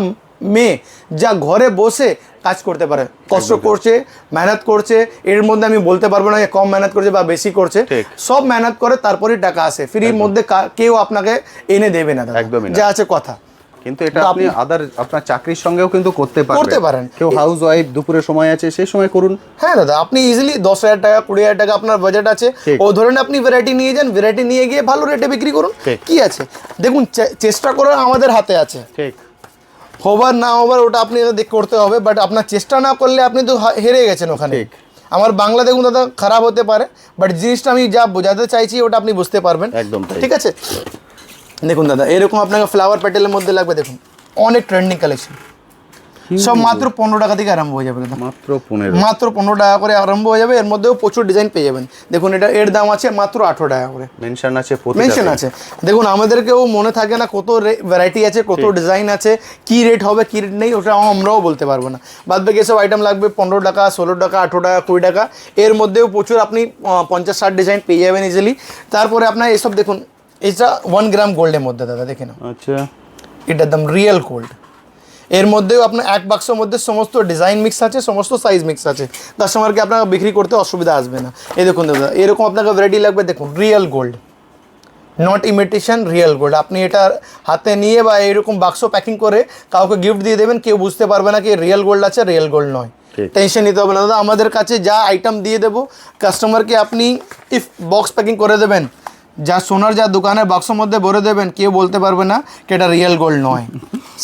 মেয়ে যা ঘরে বসে কাজ করতে পারে, কষ্ট করছে, মেহনত করছে, এর মধ্যে আমি বলতে পারবো না যে কম মেহনত করছে বা বেশি করছে, ঠিক। সব মেহনত করে তারপরেই টাকা আসে, ফ্রির মধ্যে কেউ আপনাকে এনে দেবে না দাদা, একদমই না। যা আছে কথা। কিন্তু এটা আপনি আপনার চাকরির সঙ্গেও কিন্তু করতে করতে পারেন। কেউ হাউস ওয়াইফ দুপুরে সময় আছে সেই সময় করুন। হ্যাঁ দাদা, আপনি ইজিলি 10,000 টাকা 20,000 টাকা আপনার বাজেট আছে, ঠিক। ও ধরেন আপনি ভ্যারাইটি নিয়ে যান, ভ্যারাইটি নিয়ে গিয়ে ভালো রেটে বিক্রি করুন, ঠিক। কি আছে দেখুন, চেষ্টা করার আমাদের হাতে আছে, ঠিক হবার না হবার ওটা আপনি করতে হবে, বাট আপনার চেষ্টা না করলে আপনি তো হেরে গেছেন ওখানে। ঠিক। আমার বাংলা দেখুন দাদা খারাপ হতে পারে, বাট জিনিসটা আমি যা বোঝাতে চাইছি ওটা আপনি বুঝতে পারবেন, একদম তাই। ঠিক আছে। দেখুন দাদা, এরকম আপনাকে ফ্লাওয়ার প্যাটেলের মধ্যে লাগবে, দেখুন অনেক ট্রেন্ডিং কালেকশন, সব মাত্র 15 টাকা থেকে আরম্ভ হয়ে যাবে দাদা, মাত্র 15। মাত্র 15 টাকা করে আরম্ভ হয়ে যাবে, এর মধ্যেও প্রচুর ডিজাইন পেয়ে যাবেন। দেখুন এটা এর দাম আছে মাত্র 18 টাকা করে, মেনশন আছে, মেনশন আছে। দেখুন আমাদেরকেও মনে থাকে না কত ভ্যারাইটি আছে, কত ডিজাইন আছে, কি রেট হবে কি রেট নেই ওটা আমরাও বলতে পারবো না। বাদ বাকি এসব আইটেম লাগবে 15 টাকা, 16 টাকা, 18 টাকা, 20 টাকা, এর মধ্যেও প্রচুর আপনি 50-60 ডিজাইন পেয়ে যাবেন ইজিলি। তারপরে আপনার এসব দেখুন, এটা 1 গ্রাম গোল্ডের মধ্যে দাদা, দেখে নাও, আচ্ছা এটা একদম রিয়েল গোল্ড। এর মধ্যেও আপনার এক বাক্সের মধ্যে সমস্ত ডিজাইন মিক্স আছে, সমস্ত সাইজ মিক্স আছে, কাস্টমারকে আপনাকে বিক্রি করতে অসুবিধা আসবে না। এই দেখুন দাদা, এরকম আপনাকে ভ্যারাইটি লাগবে, দেখুন real gold, not imitation, real gold. আপনি এটা হাতে নিয়ে বা এরকম বাক্স প্যাকিং করে কাউকে গিফট দিয়ে দেবেন, কেউ বুঝতে পারবে না কি রিয়েল গোল্ড আছে, রিয়েল গোল্ড নয়। ঠিক। টেনশন নিতে হবে না দাদা, আমাদের কাছে যা আইটেম দিয়ে দেবো কাস্টমারকে, আপনি ইফ বক্স প্যাকিং করে দেবেন, যা সোনার যা দোকানের বাক্সের মধ্যে ভরে দেবেন, কেউ বলতে পারবে না কি এটা রিয়েল গোল্ড নয়,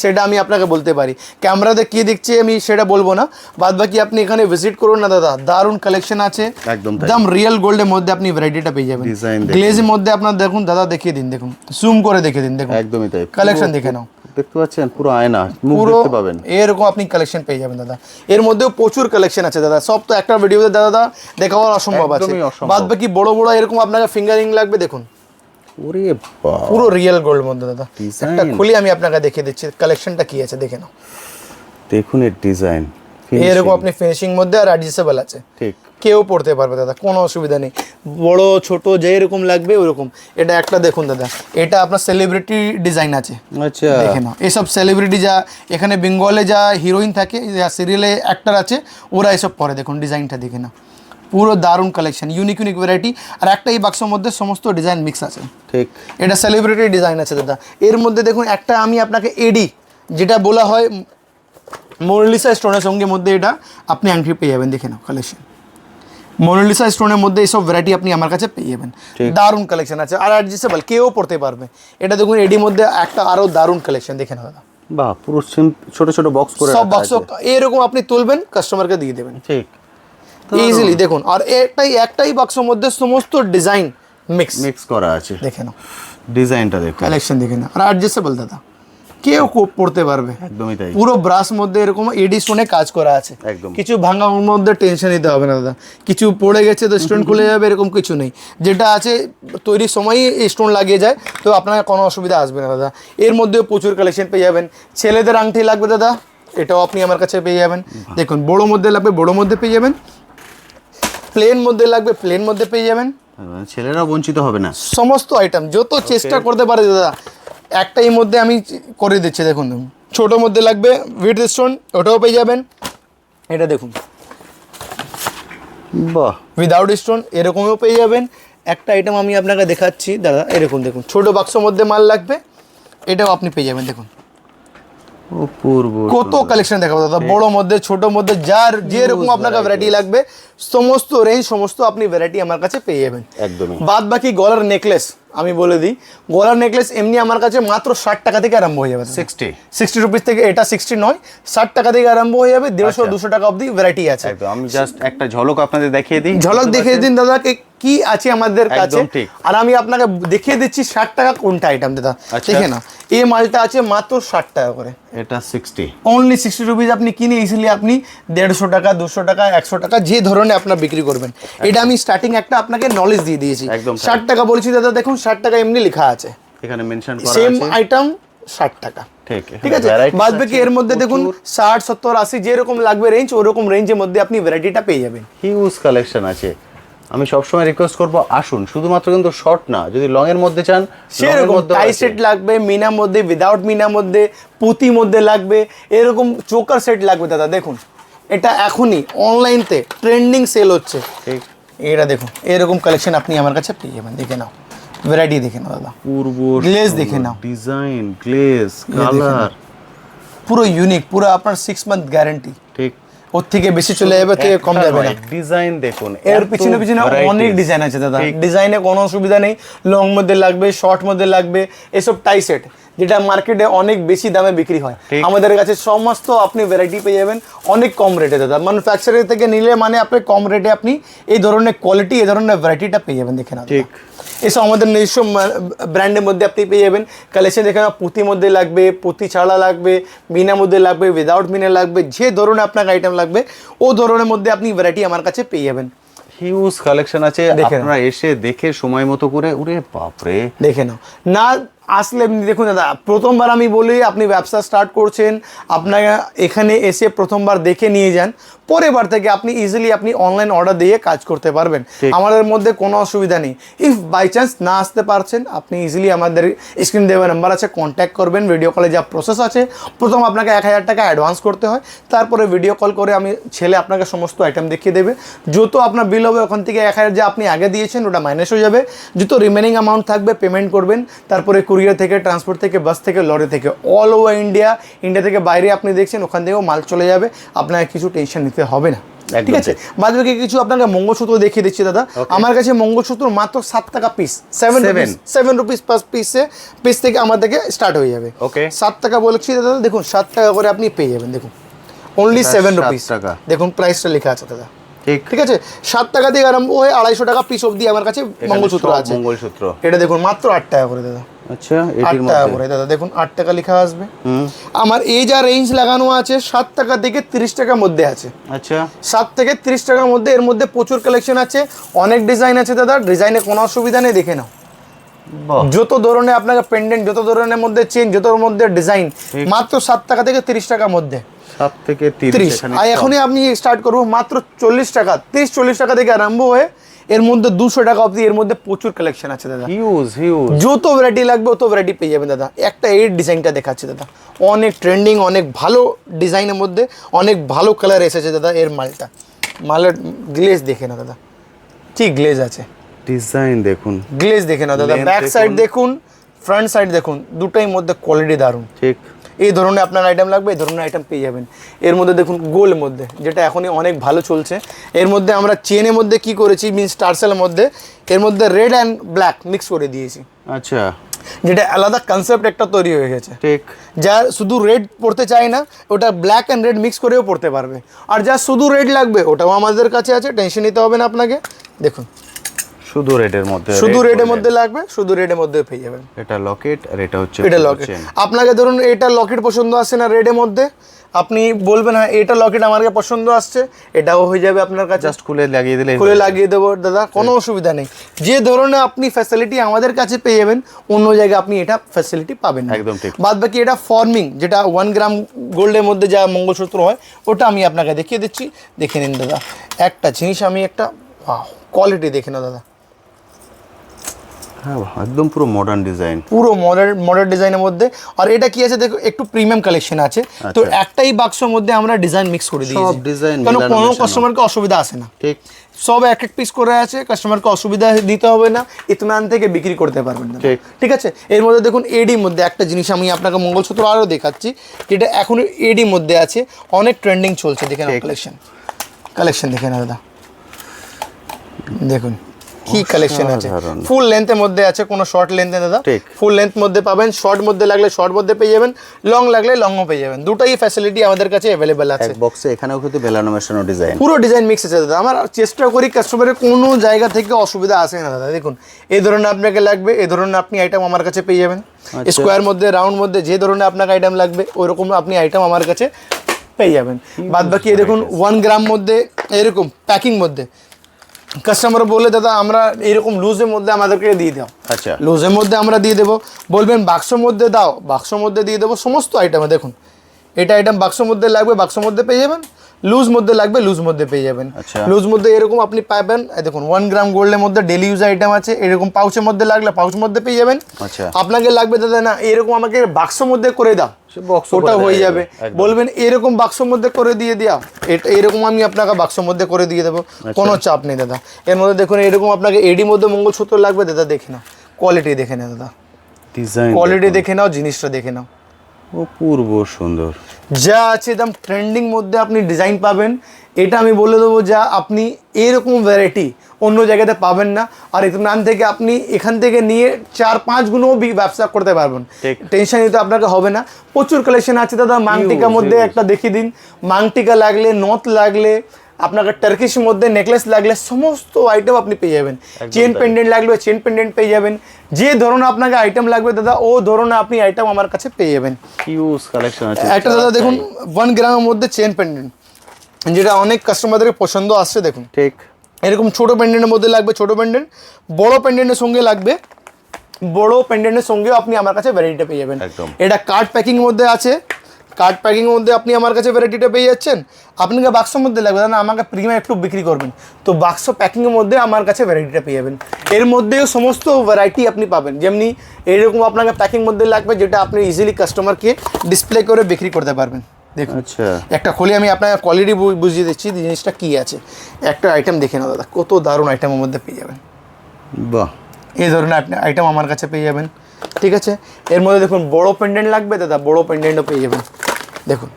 সেটা আমি আপনাকে বলতে পারি। ক্যামেরাতে কী দেখছি আমি সেটা বলবো না, বাদ বাকি আপনি এখানে ভিজিট করুন না দাদা, দারুণ কালেকশন আছে, একদম তাই। একদম রিয়েল গোল্ডের মধ্যে আপনি ভ্যারাইটিটা পেয়ে যাবেন। ডিজাইন গ্লেজের মধ্যে আপনার দেখুন দাদা, দেখিয়ে দিন, দেখুন জুম করে দেখিয়ে দিন, দেখুন একদমই তাই। কালেকশন দেখে নাও, দেখতে পাচ্ছেন পুরো আয়না, মুখ পুরো দেখতে পাবেন। এরকম আপনি কালেকশন পেয়ে যাবেন দাদা। এর মধ্যেও প্রচুর কালেকশন আছে দাদা, সব তো একটা ভিডিওতে দাদা দেখাবার অসম্ভব আছে। একদমই অসম্ভব। বাদ বাকি বড় বড় এরকম আপনাকে ফিঙ্গারিং লাগবে, দেখুন ওরে বাবা, পুরো রিয়েল গোল্ড মধ্যে দাদা। Design। একটা খুলি আমি আপনাকে দেখিয়ে দিচ্ছি কালেকশনটা কি আছে, দেখে নাও। দেখুন এর ডিজাইন, এরকম আপনি ফিনিশিং মধ্যে আর অ্যাডজাস্টেবল আছে, ঠিক। কেউ পড়তে পারবে দাদা, কোনো অসুবিধা নেই, বড় ছোট যেরকম লাগবে ওরকম। এটা একটা দেখুন দাদা, এটা আপনার সেলিব্রিটি ডিজাইন আছে, আচ্ছা দেখে নাও। এসব সেলিব্রিটি যা এখানে বেঙ্গলে যা হিরোইন থাকে, যা সিরিয়ালে অ্যাক্টর আছে, ওরা এসব পরে, দেখুন ডিজাইনটা দেখে নাও, পুরো দারুণ কালেকশন, ইউনিক ইউনিক ভ্যারাইটি। আর একটা এই বাক্সের মধ্যে সমস্ত ডিজাইন মিক্স আছে, ঠিক। এটা সেলিব্রিটি ডিজাইন আছে দাদা। এর মধ্যে দেখুন একটা আমি আপনাকে এডি, যেটা বলা হয় মোনালিসা স্টোনের সঙ্গে মধ্যে এটা আপনি আংটি পেয়ে যাবেন, দেখে নাও কালেকশন, মোনালিসা স্টোনের মধ্যে এইসব ভ্যারাইটি আপনি আমার কাছে পেয়ে যাবেন, ঠিক। দারুণ কালেকশন আছে আর অ্যাডজাস্টেবল, কেউ পড়তে পারবে। এটা দেখুন এডির মধ্যে একটা আরও দারুণ কালেকশন, দেখে নাও দাদা, বাহ, পুরো ছোট ছোট বক্স করে সব রাখা বাক্স আছে। এরকম আপনি তুলবেন, কাস্টমারকে দিয়ে দেবেন ঠিক। ইজিলি, দেখুন। আর একটাই বাক্সের মধ্যে সমস্ত ডিজাইন মিক্স করা আছে, দেখে নাও ডিজাইনটা দেখুন, কালেকশন দেখে নাও, আর অ্যাডজাস্টেবল দাদা, কেউ পড়তে পারবে। একদমই তাই। পুরো ব্রাশ মধ্যে এরকম এডি স্টোনে কাজ করা আছে, একদম। কিছু ভাঙার মধ্যে টেনশন নিতে হবে না দাদা, কিছু পড়ে গেছে তো স্টোন খুলে যাবে এরকম কিছু নেই, যেটা আছে তৈরির সময়ই স্টোন লাগিয়ে যায়, তো আপনার কোনো অসুবিধা আসবে না দাদা। এর মধ্যেও প্রচুর কালেকশন পেয়ে যাবেন। ছেলেদের আংটি লাগবে দাদা, এটাও আপনি আমার কাছে পেয়ে যাবেন, দেখুন বড়ো মধ্যে লাগবে বড়ো মধ্যে পেয়ে যাবেন, প্লেন মধ্যে লাগবে প্লেন মধ্যে পেয়ে যাবেন, ছেলেরাও বঞ্চিত হবে না, সমস্ত আইটেম যত চেষ্টা করতে পারে দাদা একটাই মধ্যে আমি করে দিচ্ছি। দেখুন ছোটো মধ্যে লাগবে উইথ স্টোন, ওটাও পেয়ে যাবেন। এটা দেখুন বাহ, উইদাউট স্টোন, এরকমও পেয়ে যাবেন। একটা আইটেম আমি আপনাকে দেখাচ্ছি দাদা, এরকম দেখুন ছোটো বাক্সের মধ্যে মাল লাগবে, এটাও আপনি পেয়ে যাবেন। দেখুন অপূর্ব, কত কালেকশন দেখাবো দাদা, বড় মধ্যে ছোট মধ্যে যার যেরকম আপনাকে ভ্যারাইটি লাগবে, সমস্ত রেঞ্জ সমস্ত আপনি ভ্যারাইটি আমার কাছে পেয়ে যাবেন। একদমই। বাদ বাকি গলার নেকলেস আমি বলে দিই, গলার নেকলেস এমনি আমার কাছে মাত্র 60 টাকা থেকে আরম্ভ হয়ে যাবে, 60 রুপিস থেকে, এটা 60 নয় 60 টাকা থেকে আরম্ভ হয়ে যাবে, 150-200 টাকা অবধি ভ্যারাইটি আছে। একদম, আমি জাস্ট একটা ঝলক আপনাদের দেখিয়ে দিই, ঝলক দেখিয়ে দিন দাদা কি আছে আমাদের কাছে, একদম ঠিক। আর আমি আপনাকে দেখিয়ে দিচ্ছি 60 টাকা কোনটা আইটেম দাদা, আচ্ছা। দেখে না এই মালটা আছে মাত্র 60 টাকা করে, এটা 60, অনলি 60 রুপিস আপনি কিনে ইজিলি আপনি 150 টাকা 200 টাকা 100 টাকা যে ধরনের আপনার বিক্রি করবেন। এটা আমি স্টার্টিং একটা আপনাকে নলেজ দিয়ে দিয়েছি, একদম 60 টাকা বলছি দাদা, দেখুন 60 টাকা এমনি লেখা আছে, এখানে মেনশন করা সেম আছে, আইটেম 60 টাকা, ঠিক। ঠিক আছে। varieties বাদ বাকি আছে এর মধ্যে দেখুন প্রচুর। 60 70 80 যেরকম লাগবে রেঞ্জ, ওরকম রেঞ্জের মধ্যে আপনি ভ্যারাইটিটা পেয়ে যাবেন। হিউজ কালেকশন আছে, আমি সবসময় রিকোয়েস্ট করব আসুন, শুধুমাত্র কিন্তু শর্ট না, যদি লং এর মধ্যে চান সেরকম টাই সেট লাগবে, মিনা মধ্যে, উইদাউট মিনা মধ্যে, পুঁতি মধ্যে লাগবে, এরকম চোকার সেট লাগবে দাদা। দেখুন এটা এখনই অনলাইনতে ট্রেন্ডিং সেল হচ্ছে। ঠিক, এটা দেখুন এরকম কালেকশন আপনি আমার কাছে পেয়ে যাবেন। দেখে নাও, ভ্যারাইটি দেখে নাও দাদা, পূর্ব গ্লেজ দেখে নাও, ডিজাইন, গ্লেজ, কালার পুরো ইউনিক, পুরো আপনার 6 মান্থ গ্যারান্টি। ঠিক, ওর থেকে বেশি চলে যাবে, থেকে কম যাবে না। ডিজাইন দেখুন, এর পিছনে পিছনে অনেক ডিজাইন আছে দাদা, ডিজাইনে কোনো অসুবিধা নেই। লং মধ্যে লাগবে, শর্ট মধ্যে লাগবে, এসব টাই সেট যেটা মার্কেটে অনেক বেশি দামে বিক্রি হয়, আমাদের কাছে সমস্ত আপনি ভ্যারাইটি পেয়ে যাবেন অনেক কম রেটে দাদা। ম্যানুফ্যাকচারার থেকে নিলে মানে আপনি কম রেটে আপনি এই ধরনের কোয়ালিটি, এই ধরনের ভ্যারাইটিটা পেয়ে যাবেন। দেখে না, ঠিক, এসব আমাদের নিজস্ব ব্র্যান্ডের মধ্যে আপনি পেয়ে যাবেন কালেকশন। দেখে না, পুঁতি মধ্যে লাগবে, পুঁতি ছাড়া লাগবে, মিনা মধ্যে লাগবে, উইদাউট মিনা লাগবে, যে ধরনের আপনাকে আইটেম লাগবে ও ধরনের মধ্যে আপনি ভ্যারাইটি আমার কাছে পেয়ে যাবেন। হিউজ কালেকশন আছে, আপনারা এসে দেখে সময় মতো করে, ওরে বাপরে দেখে নাও। না আসলে দেখুন দাদা, প্রথমবার আমি বলি আপনি ব্যবসা স্টার্ট করছেন, আপনাকে এখানে এসে প্রথমবার দেখে নিয়ে যান, পরের বার থেকে আপনি ইজিলি আপনি অনলাইন অর্ডার দিয়ে কাজ করতে পারবেন, আমাদের মধ্যে কোনো অসুবিধা নেই। ইফ বাই চান্স না আসতে পারছেন, আপনি ইজিলি আমাদের স্ক্রিন দেওয়া নাম্বার আছে, কন্ট্যাক্ট করবেন। ভিডিও কলে যা প্রসেস আছে, প্রথম আপনাকে 1000 টাকা অ্যাডভান্স করতে হয়, তারপরে ভিডিও কল করে আমি ছেলে আপনাকে সমস্ত আইটেম দেখিয়ে দেবে। যত আপনার বিল হবে ওখান থেকে 1000 যা আপনি আগে দিয়েছেন ওটা মাইনাস হয়ে যাবে, যত রিমেনিং অ্যামাউন্ট থাকবে পেমেন্ট করবেন। তারপরে কুরিয়ার থেকে, ট্রান্সপোর্ট থেকে, বাস থেকে, লরি থেকে, অল ওভার ইন্ডিয়া, ইন্ডিয়া থেকে বাইরে আপনি দেখছেন ওখান থেকেও মাল চলে যাবে, আপনাকে কিছু টেনশন নিতে হবে না। ঠিক আছে, বাদ বাকি কিছু আপনাকে মঙ্গলসূত্র দেখিয়ে দিচ্ছি দাদা। আমার কাছে মঙ্গলসূত্র মাত্র 7 টাকা পিস, 7 রুপিস পার পিস থেকে আমার থেকে স্টার্ট হয়ে যাবে। ওকে, 7 টাকা বলেছি দাদা, দেখুন 7 টাকা করে আপনি পেয়ে যাবেন। দেখুন অনলি 7 রুপিস, দেখুন প্রাইসটা লেখা আছে দাদা। ঠিক আছে, 7 টাকা দিয়ে আরম্ভ হয়ে 250 টাকা পিস অবধি আমার কাছে মঙ্গলসূত্র আছে। মঙ্গলসূত্র এটা দেখুন মাত্র 8 টাকা করে দাদা। আচ্ছা, 8 টাকা করে দাদা, দেখুন 8 টাকা লেখা আসবে। আমার এই যা রেঞ্জ লাগানো আছে 7 টাকা থেকে 30 টাকার মধ্যে আছে। আচ্ছা, 7 থেকে 30 টাকার মধ্যে, এর মধ্যে প্রচুর কালেকশন আছে, অনেক ডিজাইন আছে দাদা, ডিজাইনে কোনো অসুবিধা নেই। দেখে নাও, যত ধরনের আপনাকে পেন্ডেন্ট, যত ধরনের মধ্যে চেন, যত মধ্যে ডিজাইন, মাত্র 7 টাকা থেকে 30 টাকার মধ্যে। 7 থেকে 30, আর এখনই আপনি স্টার্ট করবো মাত্র 40 টাকা, 30-40 টাকা থেকে আরম্ভ হয়ে এর মধ্যে 200 টাকা অবধি, এর মধ্যে প্রচুর কালেকশন আছে দাদা। হিউজ হিউজ, যত ভ্যারাইটি লাগবে তত ভ্যারাইটি পেয়ে যাবেন দাদা। একটা এই ডিজাইনটা দেখাচ্ছে দাদা, অনেক ট্রেন্ডিং, অনেক ভালো ডিজাইনের মধ্যে, অনেক ভালো কালার এসেছে দাদা। এর মালের গ্লেজ দেখে না দাদা, ঠিক গ্লেজ আছে, ডিজাইন দেখুন, গ্লেজ দেখে না দাদা, ব্যাক সাইড দেখুন, ফ্রন্ট সাইড দেখুন, দুটোই মধ্যে কোয়ালিটি দারুণ। ঠিক, এই ধরনের আপনার আইটেম লাগবে, এই ধরনের আইটেম পেয়ে যাবেন। এর মধ্যে দেখুন গোল্ড মধ্যে, যেটা এখনই অনেক ভালো চলছে। এর মধ্যে আমরা চেনের মধ্যে কি করেছি, মিন্স টার্সেলের মধ্যে এর মধ্যে রেড অ্যান্ড ব্ল্যাক মিক্স করে দিয়েছি। আচ্ছা, যেটা আলাদা কনসেপ্ট একটা তৈরি হয়ে গেছে। ঠিক, যা শুধু রেড পড়তে চায় না, ওটা ব্ল্যাক অ্যান্ড রেড মিক্স করেও পড়তে পারবে। আর যা শুধু রেড লাগবে ওটাও আমাদের কাছে আছে, টেনশন নিতে হবে না আপনাকে। দেখুন শুধু রেডের মধ্যে, শুধু রেডের মধ্যে লাগবে, শুধু রেডের মধ্যে পেয়ে যাবেন। এটা লকেট আর এটা হচ্ছে, এটা লকেট। আপনাকে ধরুন এটা লকেট পছন্দ আসছে না রেডের মধ্যে, আপনি বলবেন হ্যাঁ এটা লকেট আমাকে পছন্দ আসছে, এটাও হয়ে যাবে আপনার কাছে, জাস্ট খুলে লাগিয়ে দিলে, খুলে লাগিয়ে দেবো দাদা, কোনো অসুবিধা নেই। যে ধরনের আপনি ফ্যাসিলিটি আমাদের কাছে পেয়ে যাবেন, অন্য জায়গায় আপনি এটা ফ্যাসিলিটি পাবেন না। একদম ঠিক। বাদ বাকি এটা ফর্মিং, যেটা 1 গ্রাম গোল্ডের মধ্যে যা মঙ্গলসূত্র হয়, ওটা আমি আপনাকে দেখিয়ে দিচ্ছি, দেখে নিন দাদা। একটা জিনিস আমি একটা কোয়ালিটি দেখে না দাদা, হ্যাঁ একদম পুরো মডার্ন ডিজাইন, পুরো মডার্ন ডিজাইনের মধ্যে। আর এটা কি আছে দেখো, একটু প্রিমিয়াম কালেকশন আছে, তো একটাই বাক্সের মধ্যে আমরা ডিজাইন মিক্স করে দিয়েছি, সব ডিজাইন, কারণ কোনো কাস্টমারকে অসুবিধা আসে না। ঠিক, সব এক এক পিস করে আছে, কাস্টমারকে অসুবিধা দিতে হবে না, ইতমান থেকে বিক্রি করতে পারবেন না। ঠিক আছে, এর মধ্যে দেখুন এডির মধ্যে একটা জিনিস আমি আপনাকে মঙ্গলসূত্র আরও দেখাচ্ছি, যেটা এখন এডির মধ্যে আছে, অনেক ট্রেন্ডিং চলছে। দেখেন কালেকশন দেখে না দাদা, দেখুন কি কালেকশন আছে, ফুল লেন্থের মধ্যে আছে, কোনো শর্ট লেন্থে দাদা, ফুল লেন্থ মধ্যে পাবেন, শর্ট মধ্যে লাগলে শর্ট মধ্যে পেয়ে যাবেন, লং লাগলে লংও পেয়ে যাবেন, দুটাই ফ্যাসিলিটি আমাদের কাছে অ্যাভেলেবেল আছে। এক বক্সে এখানেও কিন্তু বেলানো মেশানো ডিজাইন, পুরো ডিজাইন মিক্স আছে দাদা। আমরা চেষ্টা করি কাস্টমারের কোনো জায়গা থেকে অসুবিধা আসে না দাদা। দেখুন এই ধরনের আপনাকে লাগবে, এই ধরনের আপনি আইটেম আমার কাছে পেয়ে যাবেন, স্কোয়ার মধ্যে, রাউন্ড মধ্যে, যে ধরনের আপনাকে আইটেম লাগবে ওইরকম আপনি আইটেম আমার কাছে পেয়ে যাবেন। বাদ বাকি দেখুন 1 গ্রাম মধ্যে, এরকম প্যাকিং মধ্যে, কাস্টমার বলে দাদা আমরা এরকম লুজের মধ্যে আমাদেরকে দিয়ে দাও, আচ্ছা লুজের মধ্যে আমরা দিয়ে দেবো, বলবেন বাক্সর মধ্যে দাও, বাক্সর মধ্যে দিয়ে দেবো, সমস্ত আইটেমে। দেখুন এটা আইটেম বাক্সের মধ্যে লাগবে, বাক্সের মধ্যে পেয়ে যাবেন। লুজ মধ্যে লাগবে, লুজ মধ্যে পেয়ে যাবেন। আচ্ছা। লুজ মধ্যে এরকম আপনি পাবেন, এই দেখুন 1 গ্রাম গোল্ডের মধ্যে ডেলি ইউজ আইটেম আছে। এরকম পাউচের মধ্যে লাগলে পাউচ মধ্যে পেয়ে যাবেন। আচ্ছা। আপনাকে লাগবে দাদা না এরকম আমাকে বাক্সের মধ্যে করে দাও, সে box ওটা করে হয়ে দেওয়া যাবে। যাবে, একদম। বলবেন এরকম বাক্সের মধ্যে করে দিয়ে দাও, এটা এরকম আমি আপনাকে বাক্সের মধ্যে করে দিয়ে দেবো, কোনো চাপ নেই দাদা। এর মধ্যে দেখুন এরকম আপনাকে এডি মধ্যে মঙ্গলসূত্র লাগবে দাদা, দেখে নাও কোয়ালিটি, দেখে নাও দাদা ডিজাইন, কোয়ালিটি দেখে নাও, জিনিসটা দেখে নাও, অপূর্ব সুন্দর। যা আছে একদম ট্রেন্ডিং মধ্যে আপনি ডিজাইন পাবেন। এটা আমি বলে দেবো যা আপনি এরকম ভ্যারাইটি অন্য জায়গাতে পাবেন না। আর ইতমান থেকে আপনি এখান থেকে নিয়ে 4-5 গুণও ব্যবসা করতে পারবেন, টেনশন নিতে আপনাকে হবে না। প্রচুর কালেকশন আছে দাদা। মাংটিকার মধ্যে একটা দেখিয়ে দিন, মাংটিকা লাগলে, নথ লাগলে, আপনাকে টার্কিশ মধ্যে নেকলেস লাগলে সমস্ত আইটেম আপনি পেয়ে যাবেন। চেন পেন্ডেন্ট লাগলে চেন পেন্ডেন্ট পেয়ে যাবেন। যে ধরনের আপনাকে আইটেম লাগবে দাদা ও ধরনের আপনি আইটেম আমার কাছে পেয়ে যাবেন। হিউজ কালেকশন আছে। একটা দাদা দেখুন 1 গ্রামের মধ্যে চেন পেন্ডেন্ট, যেটা অনেক কাস্টমারদের পছন্দ আসছে। দেখুন ঠিক এরকম ছোট পেন্ডেন্টের মধ্যে লাগবে, ছোট পেন্ডেন্ট, বড় পেন্ডেন্টের সঙ্গে লাগবে, বড় পেন্ডেন্টের সঙ্গেও আপনি আমার কাছে ভ্যারাইটিটা পেয়ে যাবেন। একদম। এটা কার্ড প্যাকিং মধ্যে আছে, কার্ড প্যাকিং মধ্যে আপনি আমার কাছে ভ্যারাইটিটা পেয়ে যাচ্ছেন। আপনাকে বাক্সের মধ্যে লাগবে না, আমাকে প্রিমিয়াম একটু বিক্রি করবেন তো বাক্স প্যাকিংয়ের মধ্যে আমার কাছে ভ্যারাইটিটা পেয়ে যাবেন। এর মধ্যেও সমস্ত ভ্যারাইটি আপনি পাবেন। যেমনি এরকম আপনাকে প্যাকিং মধ্যে লাগবে যেটা আপনি ইজিলি কাস্টমারকে ডিসপ্লে করে বিক্রি করতে পারবেন। দেখুন আচ্ছা, একটা খুলে আমি আপনাকে কোয়ালিটি বুঝিয়ে দিচ্ছি জিনিসটা কী আছে। একটা আইটেম দেখে নাও দাদা, কত দারুণ আইটেমের মধ্যে পেয়ে যাবেন। বাহ, এই ধরনের আইটেম আমার কাছে পেয়ে যাবেন। ঠিক আছে, এর মধ্যে দেখুন বড় পেন্ডেন্ট লাগবে দাদা, বড় পেন্ডেন্টও পেয়ে যাবেন। দেখুন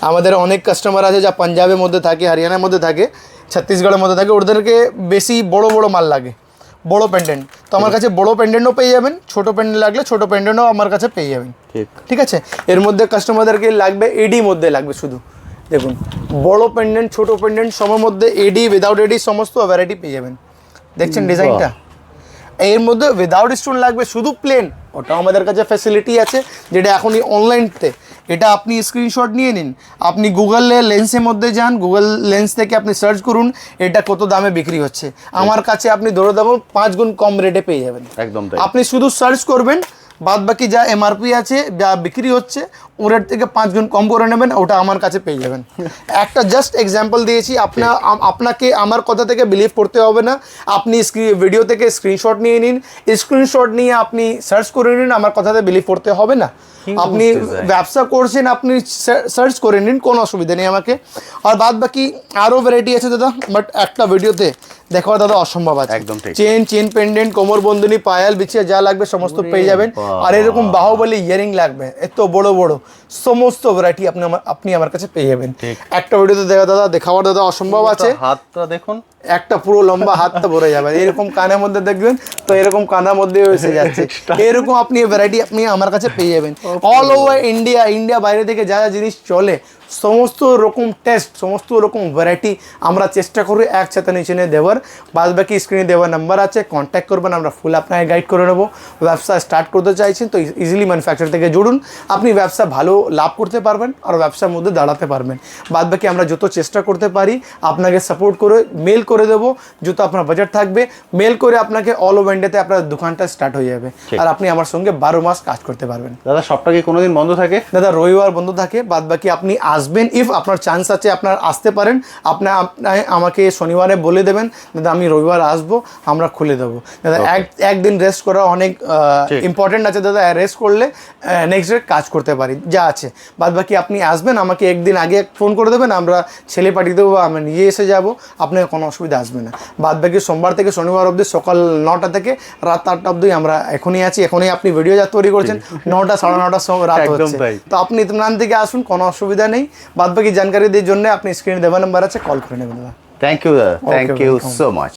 আমাদের অনেক কাস্টমার আছে যা পাঞ্জাবের মধ্যে থাকে, হরিয়ানার মধ্যে থাকে, ছত্তিশগড়ের মধ্যে থাকে, ওদেরকে বেশি বড় বড় মাল লাগে, বড় পেন্ডেন্ট। তো আমার কাছে বড় পেন্ডেন্টও পেয়ে যাবেন, ছোট পেন্ডেন্ট লাগলে ছোট পেন্ডেন্টও আমার কাছে পেয়ে যাবেন। ঠিক ঠিক আছে, এর মধ্যে কাস্টমারদেরকে লাগবে এডি মধ্যে লাগবে শুধু। দেখুন বড় পেন্ডেন্ট, ছোট পেন্ডেন্ট সবার মধ্যে এডি, উইদাউট এডি সমস্ত ভ্যারাইটি পেয়ে যাবেন। দেখছেন ডিজাইনটা? এর মধ্যে উইদাউট স্টোন লাগবে শুধু প্লেন, ওটাও আমাদের কাছে ফ্যাসিলিটি আছে, যেটা এখনই অনলাইনতে। এটা আপনি স্ক্রিনশট নিয়ে নিন, আপনি গুগলে লেন্সের মধ্যে যান, গুগল লেন্স থেকে আপনি সার্চ করুন এটা কত দামে বিক্রি হচ্ছে। আমার কাছে আপনি ধরে দেবো 5 গুণ কম রেটে পেয়ে যাবেন। একদম তাই। আপনি শুধু সার্চ করবেন, বাদ বাকি যা এমআরপি আছে, যা বিক্রি হচ্ছে ওর রেট থেকে 5 গুণ কম করে নেবেন, ওটা আমার কাছে পেয়ে যাবেন। একটা জাস্ট এক্সাম্পল দিয়েছি, আপনাকে আমার কথা থেকে বিলিভ করতে হবে না। আপনি ভিডিও থেকে স্ক্রিনশট নিয়ে নিন, স্ক্রিনশট নিয়ে আপনি সার্চ করে নিন, আমার কথাতে বিলিভ করতে হবে না। আপনি ব্যবসা করছেন, আপনি সার্চ করে নিন, কোনো অসুবিধা নেই আমাকে। আর বাদ বাকি আরও ভ্যারাইটি আছে দাদা, বাট একটা ভিডিওতে দেখো দাদা অসম্ভব আছে। একদম ঠিক। চেন পেন্ডেন্ট, কোমর বন্ধনী, পায়াল, বিছিয়ে যা লাগবে সমস্ত পেয়ে যাবেন। আর এরকম বাহুবলী ইয়ারিং লাগবে এত বড় বড় সমস্ত ভ্যারাইটি আপনি আমার কাছে পেয়ে যাবেন। একটা ভিডিওতে দেখাবার দাদা অসম্ভব আছে। হাতটা দেখুন, একটা পুরো লম্বা হাতটা ভরে যাবে, এরকম কানের মধ্যে দেখবেন তো এরকম কানের মধ্যে এসে যাচ্ছে। এরকম আপনি ভ্যারাইটি আপনি আমার কাছে পেয়ে যাবেন। অল ওভার ইন্ডিয়া বাইরে থেকে যা যা জিনিস চলে সমস্ত রকম টেস্ট, সমস্ত রকম ভ্যারাইটি আমরা চেষ্টা করি একসাথে নিচে নিয়ে দেওয়ার। বাদ বাকি স্ক্রিনে দেওয়ার নাম্বার আছে, কন্ট্যাক্ট করবেন, আমরা ফুল আপনাকে গাইড করে নেবো। ব্যবসা স্টার্ট করতে চাইছেন তো ইজিলি ম্যানুফ্যাকচার থেকে জুড়ুন, আপনি ব্যবসা ভালো লাভ করতে পারবেন আর ব্যবসার মধ্যে দাঁড়াতে পারবেন। বাদ বাকি আমরা যত চেষ্টা করতে পারি আপনাকে সাপোর্ট করে মেল করে দেবো, যত আপনার বাজেট থাকবে মেল করে আপনাকে অল ওভার ইন্ডিয়াতে আপনার দোকানটা স্টার্ট হয়ে যাবে। আর আপনি আমার সঙ্গে 12 মাস কাজ করতে পারবেন। দাদা সবটা কি কোনোদিন বন্ধ থাকে? দাদা রবিবার বন্ধ থাকে, বাদ বাকি আপনি আসবেন, ইফ আপনার চান্স আছে আপনার আসতে পারেন। আপনি আমাকে শনিবারে বলে দেবেন দাদা আমি রবিবার আসবো, আমরা খুলে দেবো। দাদা একদিন রেস্ট করা অনেক ইম্পর্টেন্ট আছে দাদা, রেস্ট করলে নেক্সট ডে কাজ করতে পারি যা আছে। বাদ বাকি আপনি আসবেন, আমাকে একদিন আগে ফোন করে দেবেন, আমরা ছেলে পাঠিয়ে দেবো, আমরা নিয়ে এসে যাবো, আপনার কোনো অসুবিধা আসবে না। বাদ বাকি সোমবার থেকে শনিবার অবধি সকাল 9টা থেকে রাত 8টা অবধি আমরা এখনই আছি। এখনই আপনি ভিডিও যা তৈরি করছেন 9টা 9:30 সময় রাত হচ্ছে, তো আপনি ইতমান থেকে আসুন, কোনো অসুবিধা নেই। বাদ বাকি জানকারির জন্য আপনি স্ক্রিনে দেওয়া নাম্বার আছে, কল করে নেবেন দাদা। থ্যাংক ইউ দাদা, থ্যাংক ইউ সো মাচ।